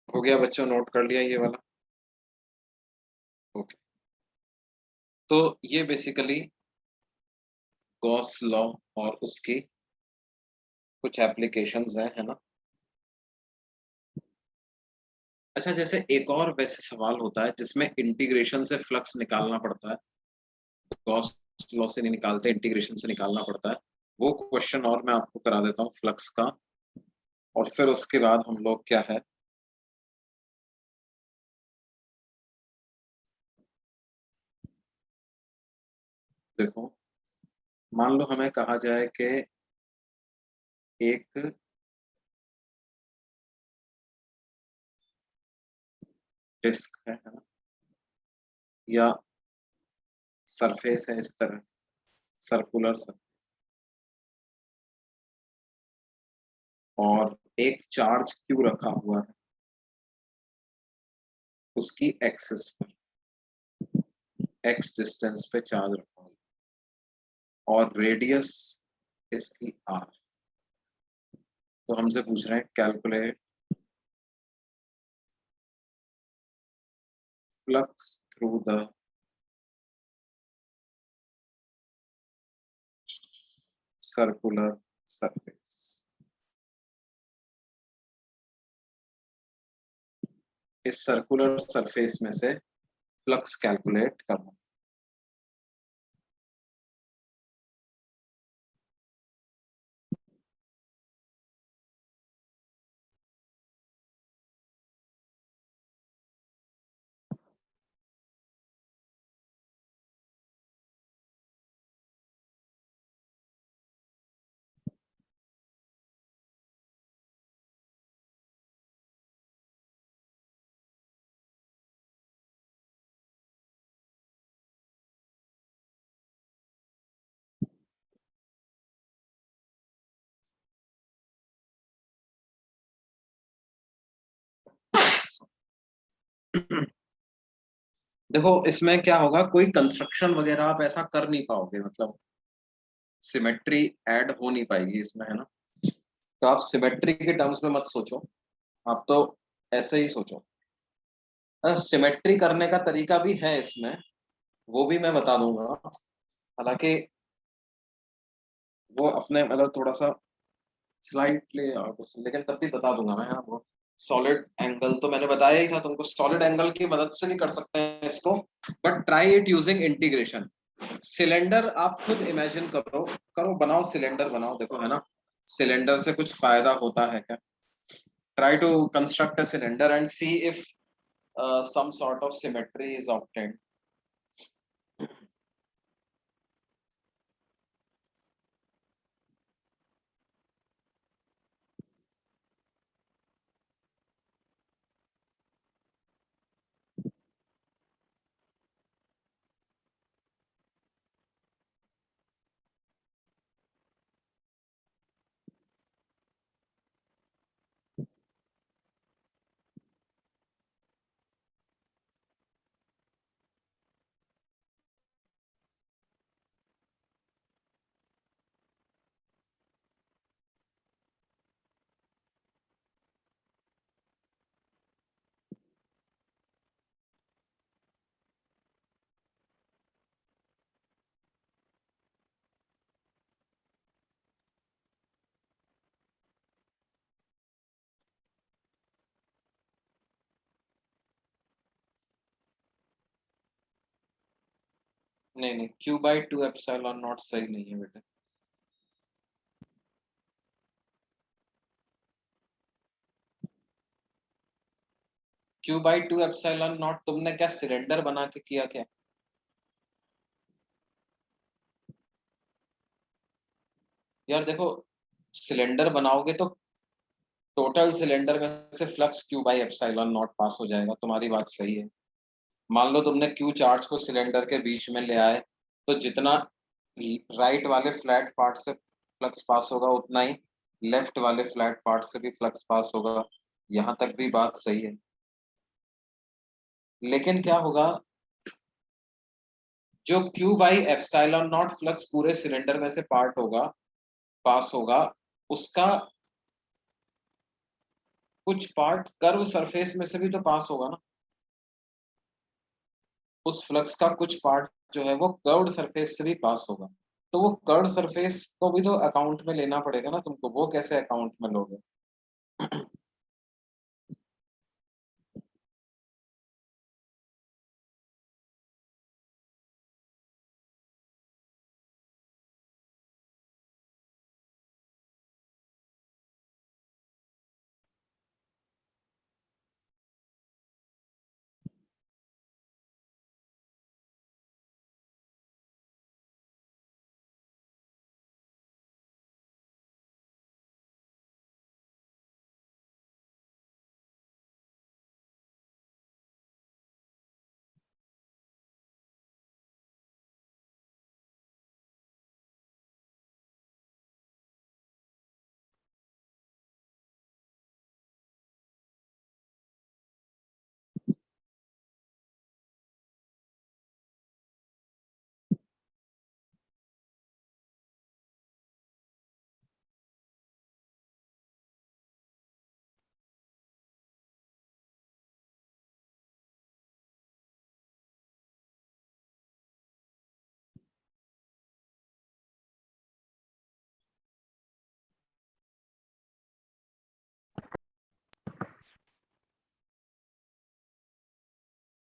हो गया बच्चों, नोट कर लिया ये वाला? ओके। तो ये बेसिकली गॉस लॉ और उसकी कुछ एप्लीकेशंस हैं, है ना। अच्छा, जैसे एक और वैसे सवाल होता है जिसमें इंटीग्रेशन से फ्लक्स निकालना पड़ता है, गॉस लॉ से नहीं निकालते, इंटीग्रेशन से निकालना पड़ता है, वो क्वेश्चन और मैं आपको करा देता हूँ फ्लक्स का, और फिर उसके बाद हम लोग क्या है, देखो मान लो हमें कहा जाए कि एक डिस्क है ना, या सरफेस है इस तरह, सर्कुलर सरफेस, और एक चार्ज क्यू रखा हुआ है उसकी एक्सिस पर, एक्स डिस्टेंस पे चार्ज रखा हुआ है, और रेडियस इसकी आर। तो हमसे पूछ रहे हैं calculate flux through the circular surface. इस सर्कुलर सरफेस में से फ्लक्स कैलकुलेट करना। देखो इसमें क्या होगा, कोई कंस्ट्रक्शन वगैरह आप ऐसा कर नहीं पाओगे, मतलब सिमेट्री ऐड हो नहीं पाएगी इसमें, है ना। तो आप सिमेट्री के टर्म्स में मत सोचो, आप तो ऐसे ही सोचो। सिमेट्री करने का तरीका भी है इसमें, वो भी मैं बता दूंगा, हालांकि वो अपने मतलब थोड़ा सा स्लाइटली, लेकिन तब भी बता दूंगा मैं, हाँ वो सॉलिड एंगल तो मैंने बताया ही था तुमको, सॉलिड एंगल की मदद से भी कर सकते हैं इसको, but try it using integration. Cylinder आप खुद इमेजिन करो, करो बनाओ, सिलेंडर बनाओ, देखो है ना, सिलेंडर से कुछ फायदा होता है क्या, try to construct a cylinder and see if some sort of symmetry is obtained. नहीं नहीं, Q/2 एप्सिलॉन नॉट सही नहीं है बेटा। Q/2 एप्सिलॉन नॉट तुमने क्या सिलेंडर बना के किया क्या? यार देखो, सिलेंडर बनाओगे तो टोटल सिलेंडर में से फ्लक्स Q/एप्सिलॉन नॉट पास हो जाएगा, तुम्हारी बात सही है। मान लो तुमने Q चार्ज को सिलेंडर के बीच में ले आए, तो जितना राइट वाले फ्लैट पार्ट से फ्लक्स पास होगा उतना ही लेफ्ट वाले फ्लैट पार्ट से भी फ्लक्स पास होगा। यहाँ तक भी बात सही है। लेकिन क्या होगा, जो Q/एप्सिलॉन नॉट फ्लक्स पूरे सिलेंडर में से पार्ट होगा, पास होगा, उसका कुछ पार्ट कर्व सरफेस में से भी तो पास होगा ना। उस फ्लक्स का कुछ पार्ट जो है वो कर्व्ड सरफेस से भी पास होगा। तो वो कर्व्ड सरफेस को भी तो अकाउंट में लेना पड़ेगा ना तुमको, वो कैसे अकाउंट में लोगे?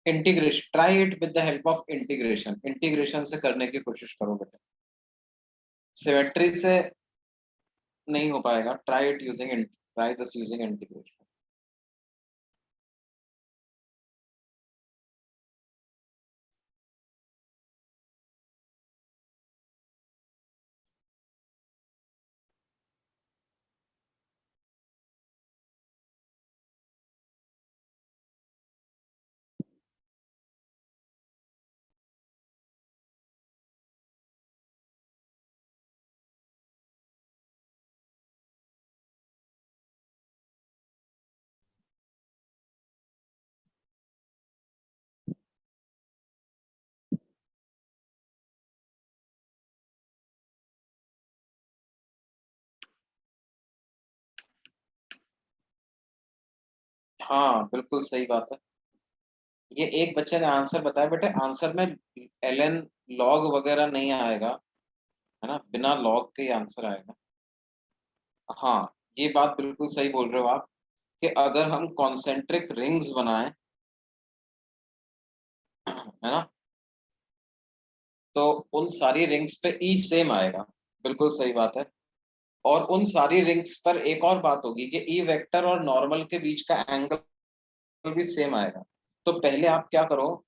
Integration, try it with the help of integration, integration से करने की कोशिश करो बेटा। सिमेट्री से नहीं हो पाएगा, try it using, try this using integration. हाँ बिल्कुल सही बात है। ये एक बच्चे ने आंसर बताया बेटे, आंसर में ln लॉग वगैरह नहीं आएगा, है ना, बिना लॉग के आंसर आएगा। हाँ, ये बात बिल्कुल सही बोल रहे हो आप, कि अगर हम कॉन्सेंट्रिक रिंग्स बनाएं, है ना, तो उन सारी रिंग्स पे ई सेम आएगा। बिल्कुल सही बात है। और उन सारी रिंग्स पर एक और बात होगी कि ई वेक्टर और नॉर्मल के बीच का एंगल भी सेम आएगा। तो पहले आप क्या करो,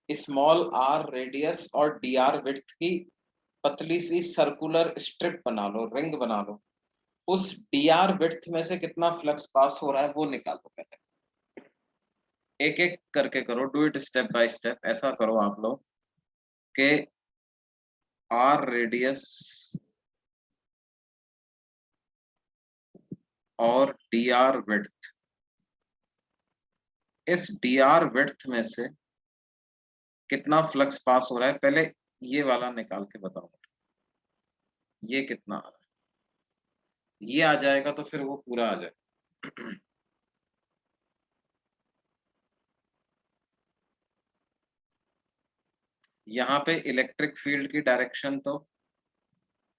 स्मॉल आर रेडियस और डी आर विड्थ की पतली सी सर्कुलर स्ट्रिप बना लो, रिंग बना लो। उस डी आर विड्थ में से कितना फ्लक्स पास हो रहा है वो निकालो पहले। एक एक करके करो, do it step by step. ऐसा करो आप लोग कि आर रेडियस और डी आर विड्थ, इस डी आर विड्थ में से कितना फ्लक्स पास हो रहा है, पहले ये वाला निकाल के बताओ। ये कितना आ रहा है, ये आ जाएगा तो फिर वो पूरा आ जाएगा। यहाँ पे इलेक्ट्रिक फील्ड की डायरेक्शन तो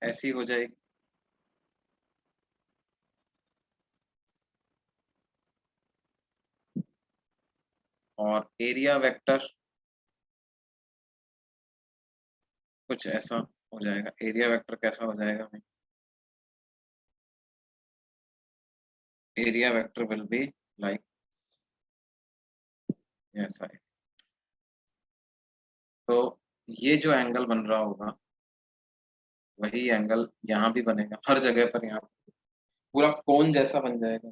ऐसी हो जाएगी, और एरिया वेक्टर कुछ ऐसा हो जाएगा। एरिया वेक्टर कैसा हो जाएगा भाई? Area vector will be like ऐसा है। तो ये जो एंगल बन रहा होगा वही एंगल यहाँ भी बनेगा, हर जगह पर यहाँ पूरा कोन जैसा बन जाएगा।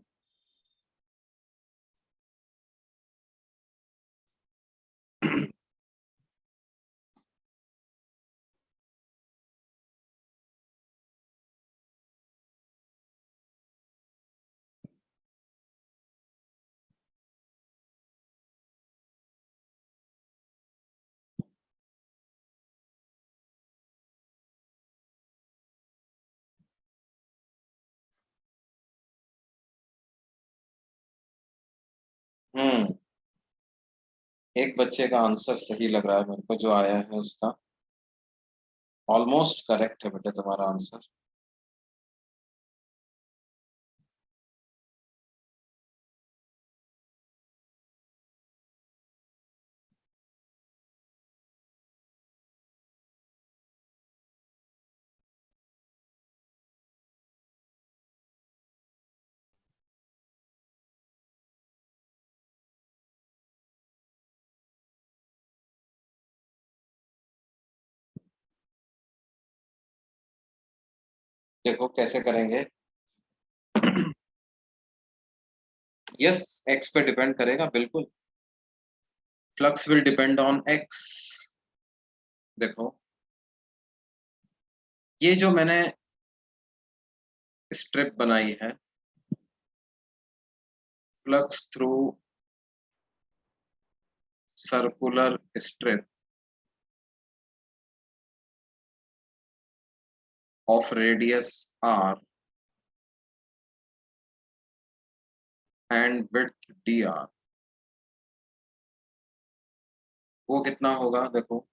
हम्म, एक बच्चे का आंसर सही लग रहा है मेरे को, जो आया है उसका ऑलमोस्ट करेक्ट है बेटे तुम्हारा आंसर। देखो कैसे करेंगे। यस, एक्स पे डिपेंड करेगा बिल्कुल। Flux will depend on x. देखो ये जो मैंने स्ट्रिप बनाई है, flux through circular strip of radius r and width dr, वो कितना होगा? देखो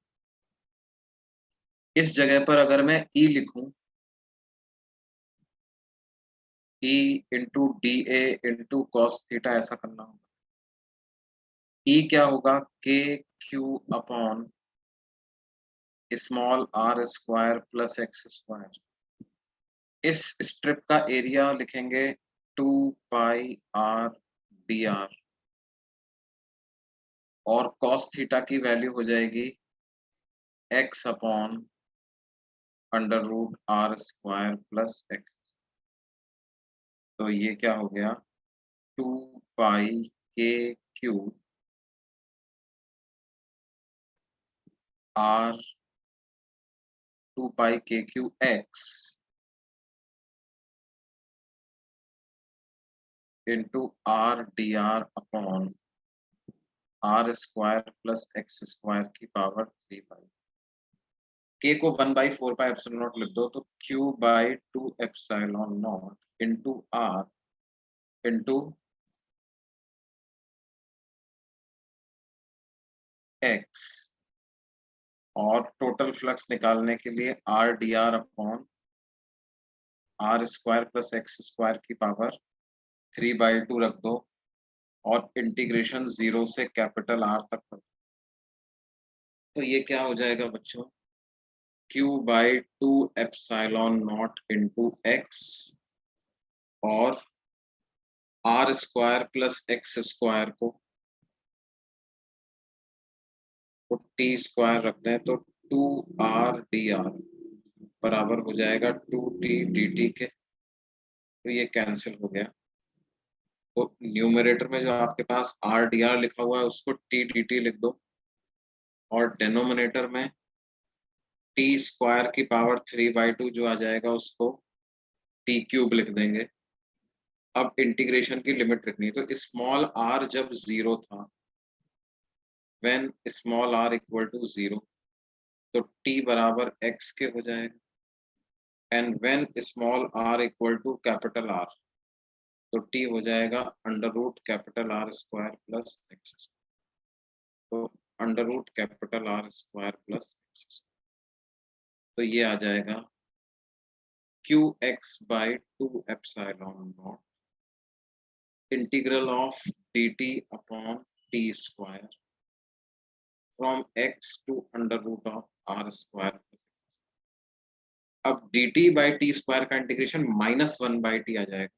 इस जगह पर अगर मैं E लिखूं, E into d A into cos theta, ऐसा करना होगा। E क्या होगा? K q upon small r square plus x square. इस स्ट्रिप का एरिया लिखेंगे 2 पाई r dr, और कॉस थीटा की वैल्यू हो जाएगी x upon under root r square plus x. तो ये क्या हो गया? 2 pi r 2 pi x into r dr upon r square plus x square की पावर 3 पाई। k को 1/4 पाई एप्सिलॉन नॉट लिख दो, तो q/2 epsilon naught into r into x, और टोटल फ्लक्स निकालने के लिए r dr upon r square plus x square की पावर 3/2 रख दो, और इंटीग्रेशन 0 से कैपिटल R तक कर दो। तो ये क्या हो जाएगा बच्चों? q/2 epsilon naught into x, और r square plus x square को टी स्क्वायर रखते हैं, तो 2r dr बराबर हो जाएगा 2t dt के। तो ये कैंसिल हो गया। तो न्यूमरेटर में जो आपके पास r dr लिखा हुआ है उसको t dt लिख दो, और डिनोमिनेटर में टी स्क्वायर की पावर 3/2 जो आ जाएगा उसको टी क्यूब लिख देंगे। अब इंटीग्रेशन की लिमिट रखनी है, तो स्मॉल r जब 0 था, when small r equal to 0, तो t बराबर x के हो जाएगा, and when small r equal to capital R, तो t हो जाएगा under root capital R square plus x. तो under root capital R square plus x, तो ये आ जाएगा qx/2 epsilon naught integral of dt upon t square from x to under root of r square. D T by T square का integration -1/t आ जाएगा,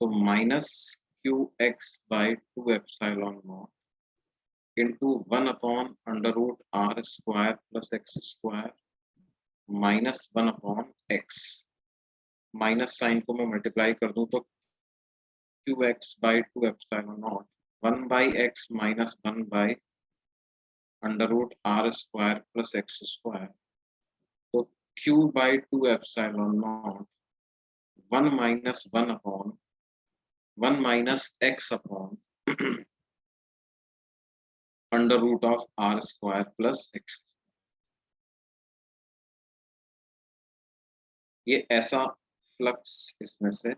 तो minus q x by 2 epsilon naught into 1/√r² plus x square -1/x। Minus sine को मैं multiply कर दूं तो q x by 2 epsilon naught 1/x minus 1/√r² plus x square, तो q by 2 epsilon naught 1 minus x upon √r² plus x। ये ऐसा flux इसमें से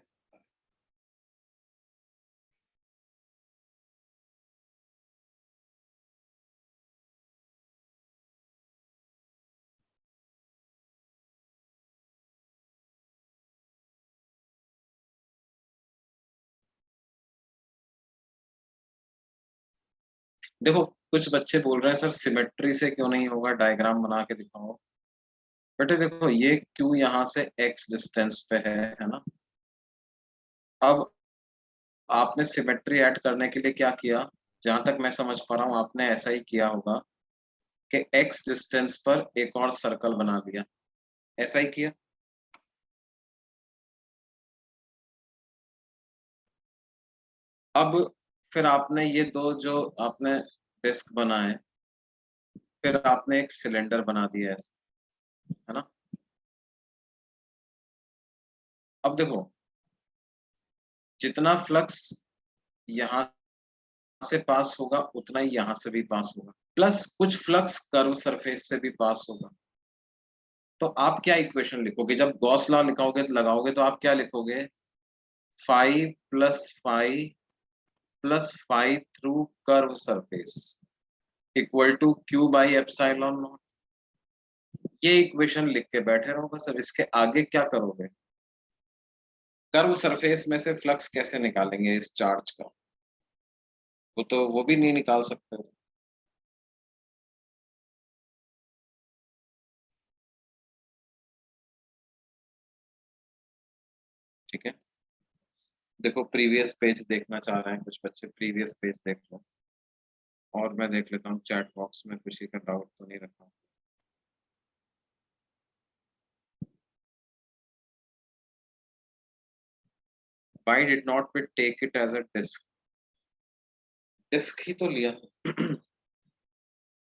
देखो, कुछ बच्चे बोल रहे हैं सर सिमेट्री से क्यों नहीं होगा, डायग्राम बना के दिखाओ। बेटे देखो, ये क्यू यहाँ से x डिस्टेंस पे है ना। अब आपने सिमेट्री ऐड करने के लिए क्या किया, जहां तक मैं समझ पा रहा हूँ आपने ऐसा ही किया होगा कि x डिस्टेंस पर एक और सर्कल बना दिया, ऐसा ही किया। अब फिर आपने ये दो जो आपने डिस्क बनाए, फिर आपने एक सिलेंडर बना दिया ऐसे, है ना। अब देखो, जितना फ्लक्स यहाँ से पास होगा उतना ही यहाँ से भी पास होगा, प्लस कुछ फ्लक्स कर्व सरफेस से भी पास होगा। तो आप क्या इक्वेशन लिखोगे जब गॉस लॉ लिखाओगे लगाओगे, तो आप क्या लिखोगे, five plus five through curve surface equal to q by epsilon naught. ये इक्वेशन लिख के बैठे रहोगे सर, इसके आगे क्या करोगे। कर्व सरफेस में से फ्लक्स कैसे निकालेंगे इस चार्ज का, वो तो वो भी नहीं निकाल सकते हो। ठीक है, देखो प्रीवियस पेज देखना चाह रहे हैं कुछ बच्चे, प्रीवियस पेज देख लो, और मैं देख लेता हूँ चैट बॉक्स में किसी का डाउट तो नहीं रखा। Why did not we take it as a disk? Disc ही तो लिया।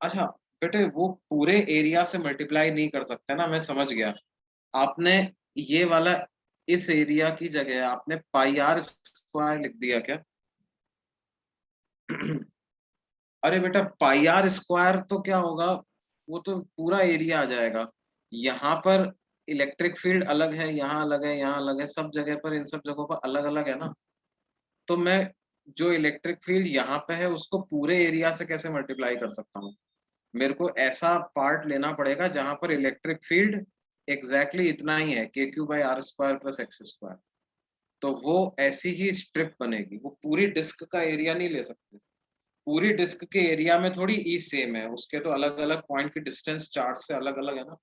अच्छा बेटे, वो पूरे एरिया से मल्टीप्लाई नहीं कर सकते ना, मैं समझ गया। आपने ये वाला, इस एरिया की जगह आपने पाई आर स्क्वायर लिख दिया क्या। अरे बेटा, पाई आर स्क्वायर तो क्या होगा, वो तो पूरा एरिया आ जाएगा। यहाँ पर इलेक्ट्रिक फील्ड अलग है, यहाँ अलग है, यहाँ अलग है, सब जगह पर, इन सब जगहों पर अलग अलग है ना। तो मैं जो इलेक्ट्रिक फील्ड यहाँ पे है उसको पूरे एरिया से कैसे मल्टीप्लाई कर सकता हूँ। मेरे को ऐसा पार्ट लेना पड़ेगा जहां पर इलेक्ट्रिक फील्ड एग्जैक्टली इतना ही है, k³ r² plus x square. तो वो ऐसी ही स्ट्रिप बनेगी, वो पूरी डिस्क का एरिया नहीं ले सकते। पूरी डिस्क के एरिया में थोड़ी ई सेम है, उसके तो अलग अलग पॉइंट की डिस्टेंस चार्ट से अलग अलग है ना।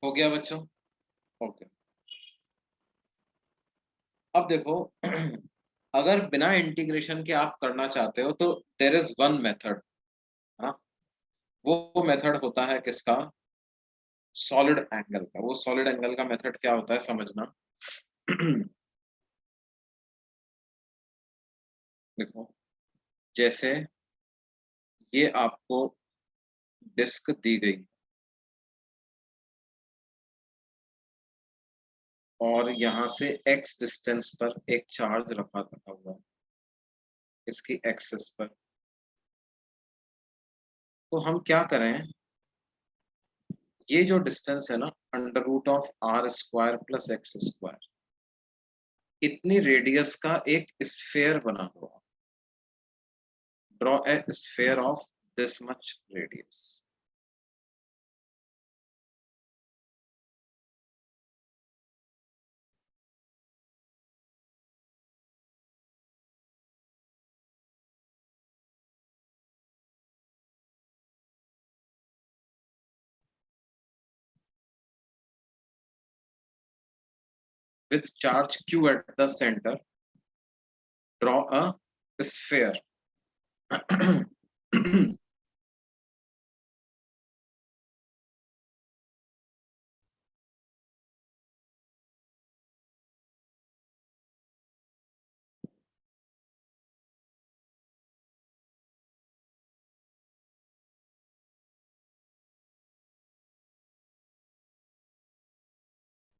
हो गया बच्चों, ओके। अब देखो, अगर बिना इंटीग्रेशन के आप करना चाहते हो तो देर इज वन मेथड। हाँ, वो मेथड होता है किसका, सॉलिड एंगल का। वो सॉलिड एंगल का मेथड क्या होता है समझना। देखो, जैसे ये आपको डिस्क दी गई और यहाँ से x डिस्टेंस पर एक चार्ज रखा हुआ है इसकी एक्सिस पर। तो हम क्या करें, ये जो डिस्टेंस है ना, under root of r square plus x square, इतनी रेडियस का एक स्फेयर बना हुआ। Draw a sphere of this much radius. With charge q at the center, draw a sphere.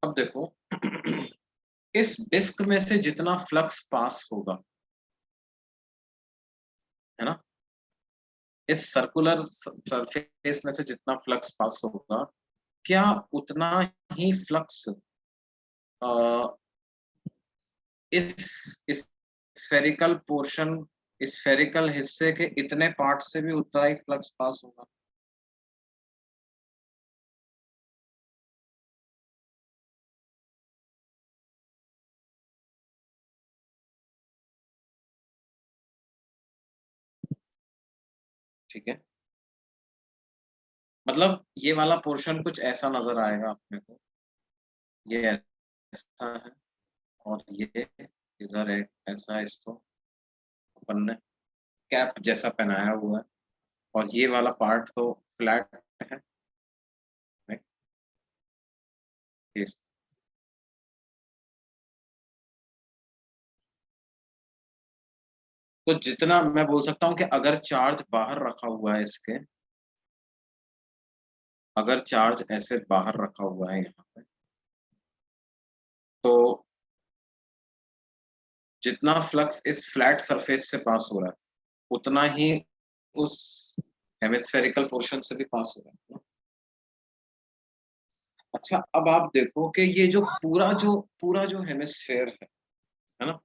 अब देखो, इस डिस्क में से जितना फ्लक्स पास होगा, है ना, इस सर्कुलर सरफेस में से जितना फ्लक्स पास होगा, क्या उतना ही फ्लक्स इस स्फेरिकल पोर्शन, स्फेरिकल हिस्से के इतने पार्ट से भी उतना ही फ्लक्स पास होगा? ठीक है, मतलब ये वाला पोर्शन कुछ ऐसा नजर आएगा अपने को, ये ऐसा है, और ये इधर है ऐसा, इसको अपन ने कैप जैसा पहनाया हुआ है, और ये वाला पार्ट तो फ्लैट है, right? Yes. तो जितना मैं बोल सकता हूँ कि अगर चार्ज बाहर रखा हुआ है इसके, अगर चार्ज ऐसे बाहर रखा हुआ है यहाँ पे, तो जितना फ्लक्स इस फ्लैट सरफेस से पास हो रहा है, उतना ही उस हेमिस्फेरिकल पोर्शन से भी पास हो रहा है। अच्छा, अब आप देखो कि ये जो पूरा जो हेमिस्फेयर है ना,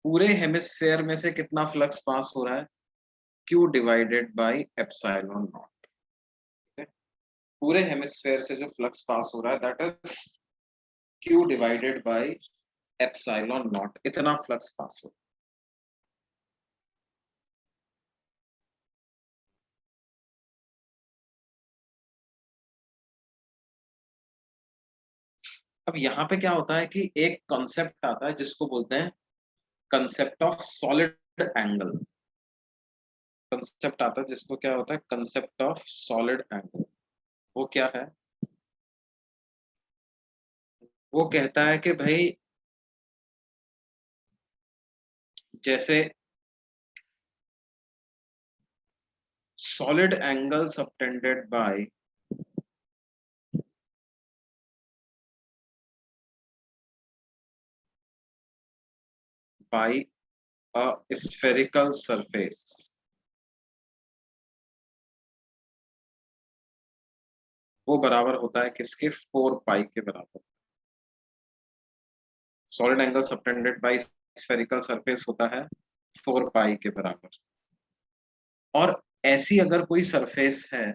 पूरे हेमिस्फेयर में से कितना फ्लक्स पास हो रहा है? Q divided by epsilon not. पूरे हेमिस्फेयर से जो फ्लक्स पास हो रहा है, that is Q divided by epsilon not, इतना फ्लक्स पास हो। अब यहाँ पे क्या होता है कि एक कॉन्सेप्ट आता है जिसको बोलते हैं concept of solid angle. Concept आता है जिसको क्या होता है, कंसेप्ट ऑफ सॉलिड एंगल। वो क्या है? वो कहता है कि भाई, जैसे solid angle subtended bye a spherical surface, वो बराबर होता है किसके? 4 पाई के बराबर। Solid angle subtended bye spherical surface होता है 4 पाई के बराबर। और ऐसी अगर कोई सरफेस है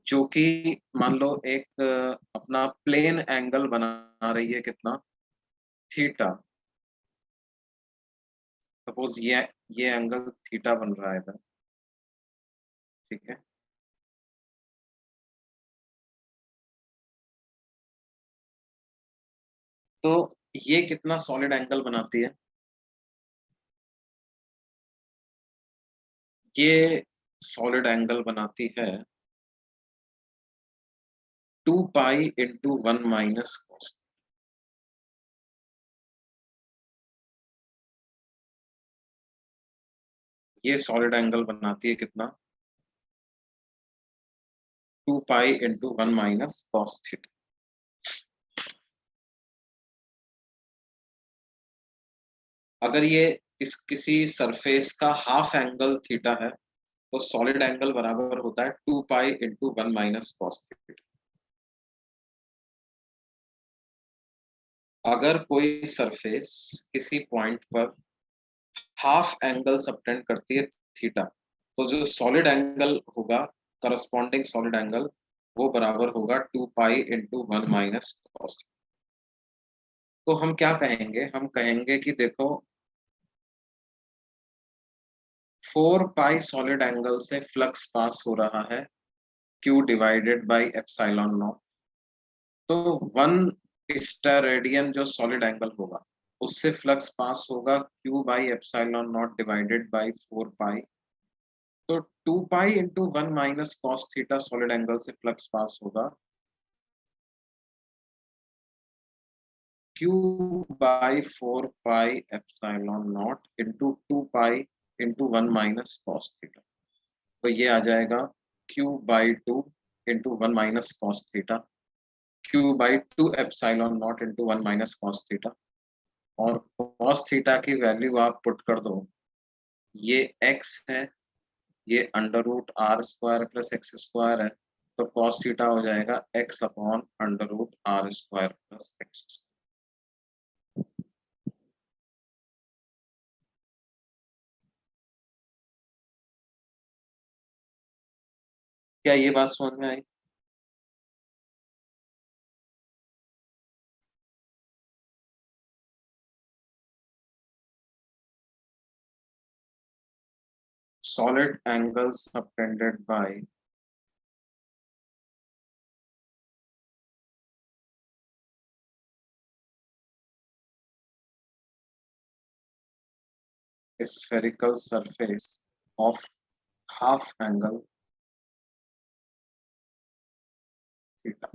जो कि मान लो एक अपना प्लेन एंगल बना रही है, कितना? थीटा। सपोज ये एंगल थीटा बन रहा है इधर, ठीक है। तो ये कितना सॉलिड एंगल बनाती है? ये सॉलिड एंगल बनाती है 2 पाई इंटू 1 माइनस कॉस। ये सॉलिड एंगल बनाती है कितना, 2 pi into 1 minus cos theta. अगर ये इस किसी सरफेस का हाफ एंगल थीटा है तो सॉलिड एंगल बराबर होता है 2 pi into 1 minus cos theta. अगर कोई सरफेस किसी पॉइंट पर हाफ एंगल सबटेंड करती है थीटा, तो जो सॉलिड एंगल होगा, करस्पॉन्डिंग सॉलिड एंगल, वो बराबर होगा 2 पाई इंटू 1 माइनस कॉस। तो हम क्या कहेंगे, हम कहेंगे कि देखो 4 पाई सॉलिड एंगल से फ्लक्स पास हो रहा है Q divided by epsilon naught. तो 1 स्टेरेडियन जो सॉलिड एंगल होगा उससे फ्लक्स पास होगा Q by epsilon not divided by 4 पाई। तो 2 pi into 1 minus cos theta solid angle से फ्लक्स पास होगा Q by 4 pi epsilon naught into 2 pi into 1 minus cos theta. तो ये आ जाएगा Q by 2 into 1 minus cos theta, Q by 2 epsilon naught into 1 minus cos theta. और cos theta की value आप put कर दो, ये x है, ये under root r square plus x square है, तो कॉस थीटा हो जाएगा x upon under root r square plus x. क्या ये बात समझ में आई? Solid angle subtended by a spherical surface of half angle theta.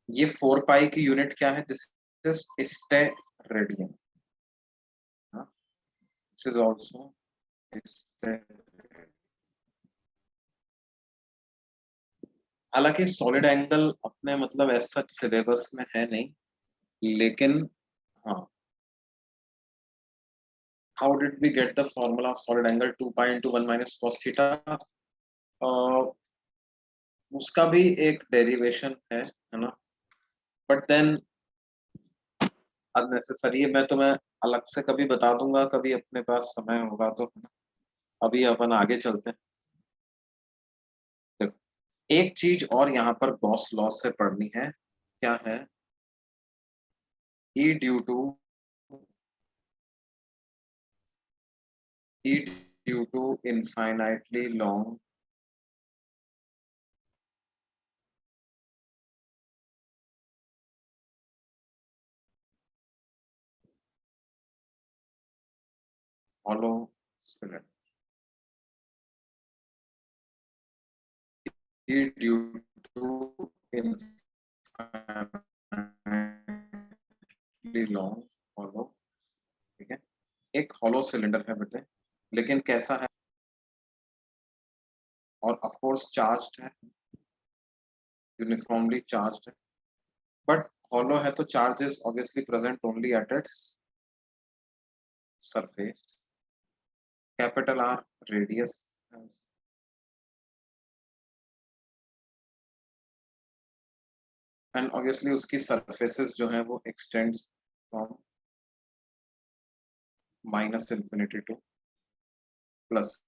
ये 4 पाई की यूनिट क्या है? This is steradian. This is also steradian. हालांकि सॉलिड एंगल अपने मतलब ऐसा सिलेबस में है नहीं, लेकिन हाँ, how did we get the formula of solid angle 2 pi into 1 minus cos theta? उसका भी एक डेरिवेशन है ना, बट देन अननेसेसरी है, मैं तुम्हें अलग से कभी बता दूंगा, कभी अपने पास समय होगा तो, है ना। अभी अपन आगे चलते हैं। देखो, एक चीज और यहाँ पर गॉस लॉ से पढ़नी है, क्या है? E due to E due to infinitely long hollow cylinder, E due to infinitely long hollow, ठीक है। एक हॉलो सिलेंडर है बेटे, लेकिन कैसा है? और ऑफ कोर्स चार्ज्ड है, यूनिफॉर्मली चार्ज्ड है, बट हॉलो है तो charge is obviously present only at its surface. Capital R radius, and obviously उसकी सरफेसेस जो है वो extends from minus infinity two plus,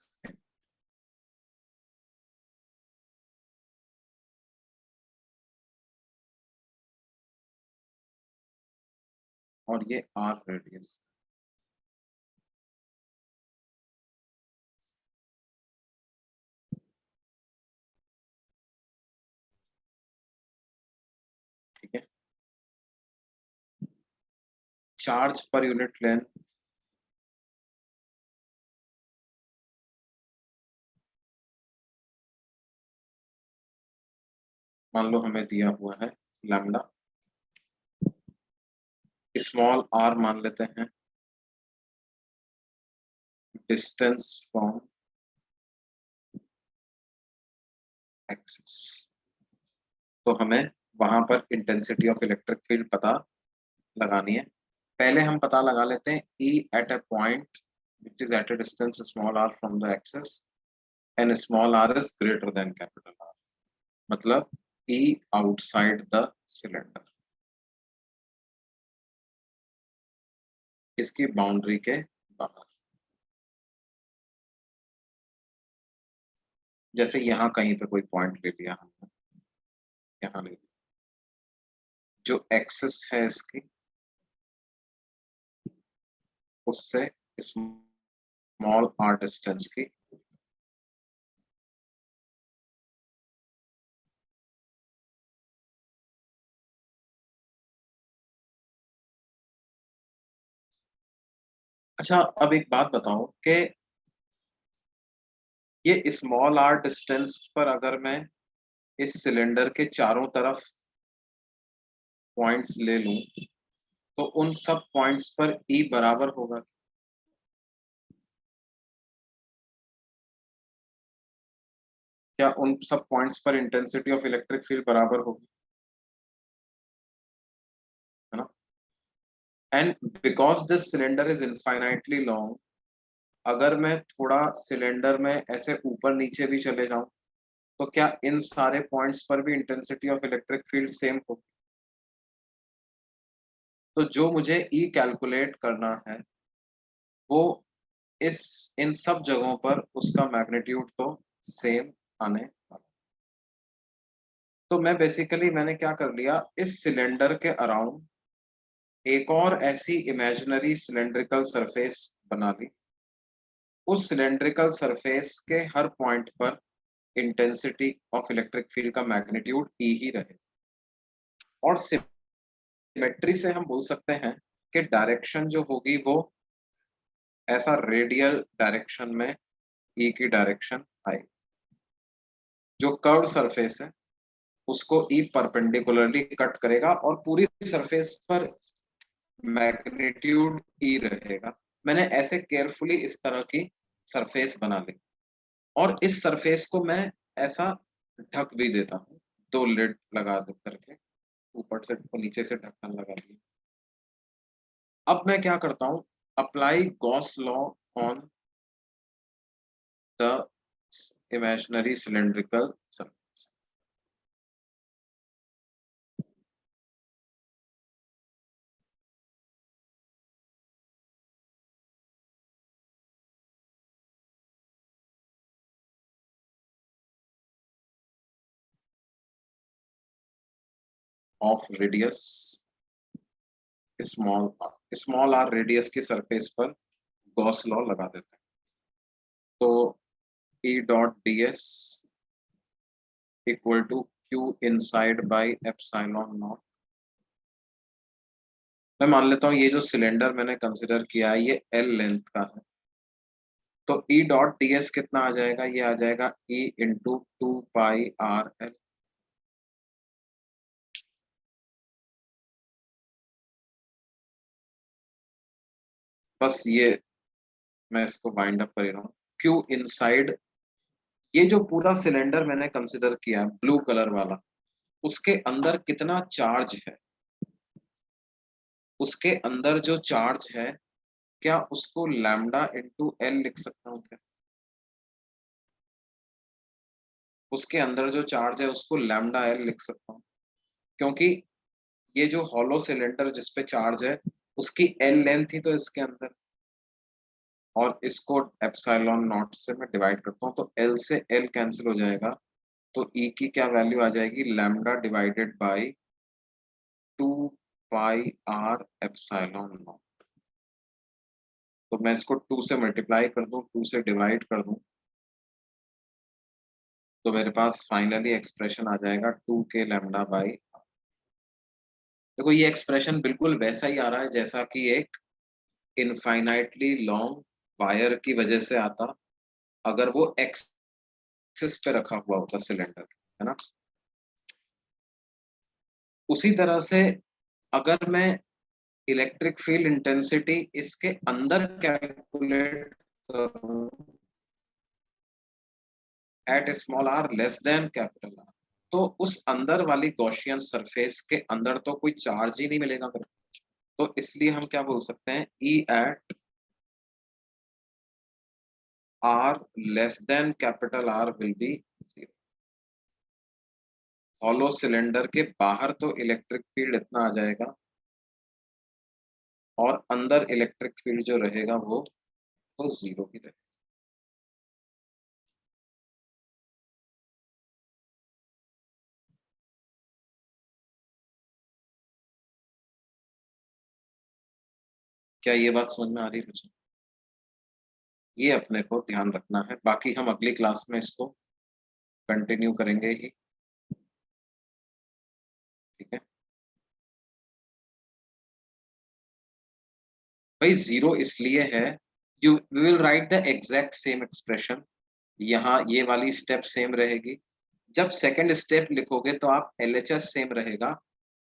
और ये आर रेडियस। ठीक है, चार्ज पर यूनिट लेंथ मान लो हमें दिया हुआ है लैम्डा, स्मॉल आर मान लेते हैं डिस्टेंस फ्रॉम एक्सिस। तो हमें वहां पर इंटेंसिटी ऑफ इलेक्ट्रिक फील्ड पता लगानी है। पहले हम पता लगा लेते हैं E at a point which is at a distance small r from the axis and small r is greater than capital R, मतलब E outside the cylinder, इसकी बाउंड्री के बाहर। जैसे यहाँ कहीं पे कोई पॉइंट ले लिया हमने, यहाँ ले लिया, जो एक्सिस है इसकी उससे स्मॉल r डिस्टेंस की अच्छा, अब एक बात बताओ कि ये स्मॉल r डिस्टेंस पर अगर मैं इस सिलेंडर के चारों तरफ पॉइंट्स ले लूं तो उन सब पॉइंट्स पर E बराबर होगा। क्या उन सब पॉइंट्स पर इंटेंसिटी ऑफ इलेक्ट्रिक फील्ड बराबर होगी, है ना? And because this cylinder is infinitely long, अगर मैं थोड़ा सिलेंडर में ऐसे ऊपर नीचे भी चले जाऊं तो क्या इन सारे पॉइंट्स पर भी intensity of electric field same होगी? तो जो मुझे ई कैलकुलेट करना है वो इस इन सब जगहों पर उसका मैग्नीट्यूड तो सेम आने वाला। तो मैं बेसिकली मैंने क्या कर लिया, इस सिलेंडर के अराउंड एक और ऐसी इमेजिनरी सिलेंड्रिकल सरफेस बना ली। उस सिलेंड्रिकल सरफेस के हर पॉइंट पर इंटेंसिटी ऑफ इलेक्ट्रिक फील्ड का मैग्नीट्यूड ई ही रहे, और सिमेट्री से हम बोल सकते हैं कि डायरेक्शन जो होगी वो ऐसा रेडियल डायरेक्शन में ई की डायरेक्शन आएगी। जो कर्व सरफेस है उसको ई परपेंडिकुलरली कट करेगा और पूरी सरफेस पर मैग्नीट्यूड ई रहेगा। मैंने ऐसे केयरफुली इस तरह की सरफेस बना ली और इस सरफेस को मैं ऐसा ढक भी देता हूँ, दो लिड लगा दे करके, ऊपर से और नीचे से ढक्कन लगा दिया। अब मैं क्या करता हूँ, apply Gauss law on the imaginary cylindrical surface. Of radius small small r radius की सरफेस पर गॉस लॉ लगा देते हैं। तो E dot d S equal to Q inside by epsilon naught. मैं मान लेता हूँ ये जो सिलेंडर मैंने कंसिडर किया है ये एल लेंथ का है, तो ई डॉट डी एस कितना आ जाएगा, ये आ जाएगा E into 2 pi r l। बस ये मैं इसको वाइंड अप कर रहा हूँ। क्यू इनसाइड, ये जो पूरा सिलेंडर मैंने कंसिडर किया है ब्लू कलर वाला, उसके अंदर कितना चार्ज है, उसके अंदर जो चार्ज है क्या उसको लैम्डा इंटू एल लिख सकता हूँ क्या? उसके अंदर जो चार्ज है उसको लैम्डा एल लिख सकता हूँ, क्योंकि ये जो हॉलो सिलेंडर जिसपे चार्ज है उसकी एल लेंथ ही तो इसके अंदर। और इसको एप्सिलॉन नॉट से मैं डिवाइड करता हूँ, तो एल से एल कैंसिल हो जाएगा, तो ई की क्या वैल्यू आ जाएगी, lambda divided by 2 pi r epsilon naught. तो मैं इसको 2 से मल्टीप्लाई कर दूं, 2 से डिवाइड कर दूं, तो मेरे पास फाइनली एक्सप्रेशन आ जाएगा 2 k लैम्डा बाई। देखो ये एक्सप्रेशन बिल्कुल वैसा ही आ रहा है जैसा कि एक इनफाइनाइटली लॉन्ग वायर की वजह से आता अगर वो एक्सिस पे रखा हुआ होता सिलेंडर, है ना। उसी तरह से अगर मैं इलेक्ट्रिक फील्ड इंटेंसिटी इसके अंदर कैलकुलेट करूं at small r less than capital R, तो उस अंदर वाली गॉसियन सरफेस के अंदर तो कोई चार्ज ही नहीं मिलेगा मेरे को। तो इसलिए हम क्या बोल सकते हैं, E at R less than capital R will be zero. Hollow cylinder के बाहर तो इलेक्ट्रिक फील्ड इतना आ जाएगा और अंदर इलेक्ट्रिक फील्ड जो रहेगा वो तो जीरो ही रहेगा। क्या ये बात समझ में आ रही है मुझे? ये अपने को ध्यान रखना है, बाकी हम अगली क्लास में इसको कंटिन्यू करेंगे ही, ठीक है। भाई जीरो इसलिए है, you will write the exact same expression, यहाँ ये वाली स्टेप सेम रहेगी। जब सेकंड स्टेप लिखोगे तो आप एलएचएस सेम रहेगा,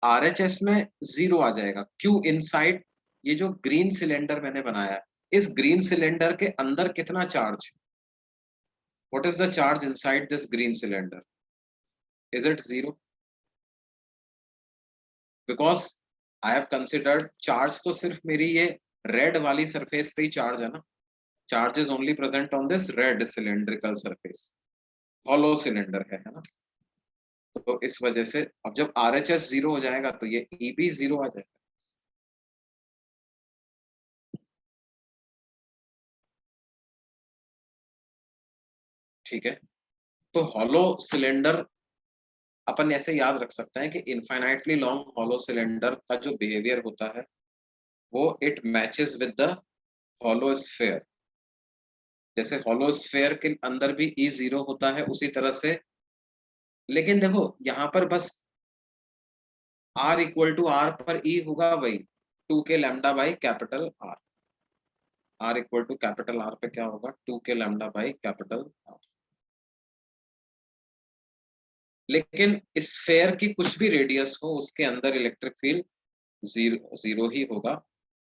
आरएचएस में जीरो आ जाएगा। क्यों, इनसाइड ये जो ग्रीन सिलेंडर मैंने बनाया है, इस ग्रीन सिलेंडर के अंदर कितना charge, what is the charge inside this green cylinder, is it zero? Because I have considered charge तो सिर्फ मेरी ये रेड वाली सरफेस पे ही चार्ज है ना, charge is only present on this red cylindrical surface, hollow cylinder है ना। तो इस वजह से अब जब आरएचएस जीरो हो जाएगा तो ये ई भी जीरो आ जाएगा। ठीक है, तो हॉलो सिलेंडर अपन ऐसे याद रख सकते हैं कि इनफाइनाइटली लॉन्ग हॉलो सिलेंडर का जो बिहेवियर होता है वो it matches with the hollow sphere. जैसे हॉलो स्फेयर के अंदर भी ई जीरो होता है उसी तरह से, लेकिन देखो यहाँ पर बस आर इक्वल टू आर पर ई होगा वही 2 k lambda by capital R, r equal to capital R पे क्या होगा 2 k lambda by capital R. लेकिन स्फेयर की कुछ भी रेडियस हो उसके अंदर इलेक्ट्रिक फील्ड जीरो जीरो ही होगा।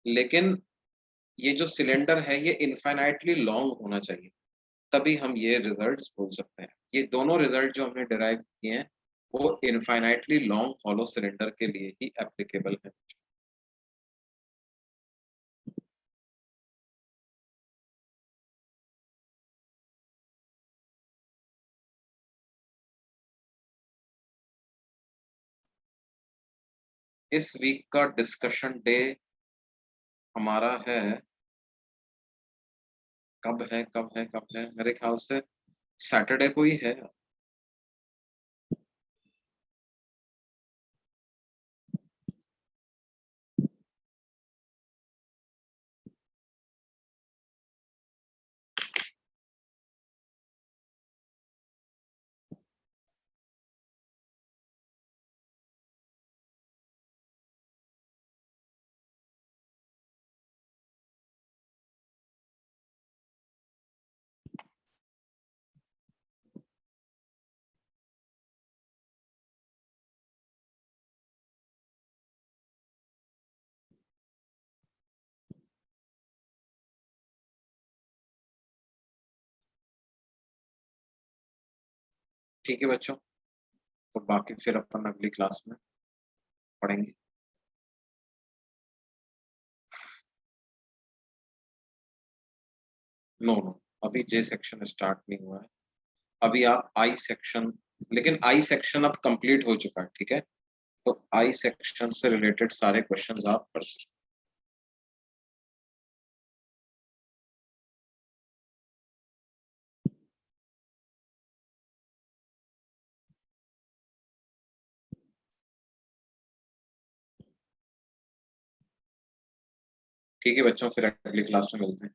लेकिन ये जो सिलेंडर है ये इनफाइनाइटली लॉन्ग होना चाहिए, तभी हम ये रिजल्ट्स बोल सकते हैं। ये दोनों रिजल्ट जो हमने डिराइव किए हैं वो इनफाइनाइटली लॉन्ग हॉलो सिलेंडर के लिए ही एप्लीकेबल है। इस वीक का डिस्कशन डे हमारा है, कब है मेरे ख्याल से सैटरडे को ही है। ठीक है बच्चों, तो बाकी फिर अपन अगली क्लास में पढ़ेंगे। नो नो, अभी जे सेक्शन स्टार्ट नहीं हुआ है, अभी आप आई सेक्शन, लेकिन आई सेक्शन अब कंप्लीट हो चुका है, ठीक है। तो आई सेक्शन से रिलेटेड सारे क्वेश्चंस आप पढ़ सकते हैं। ठीक है बच्चों, फिर अगली क्लास में मिलते हैं।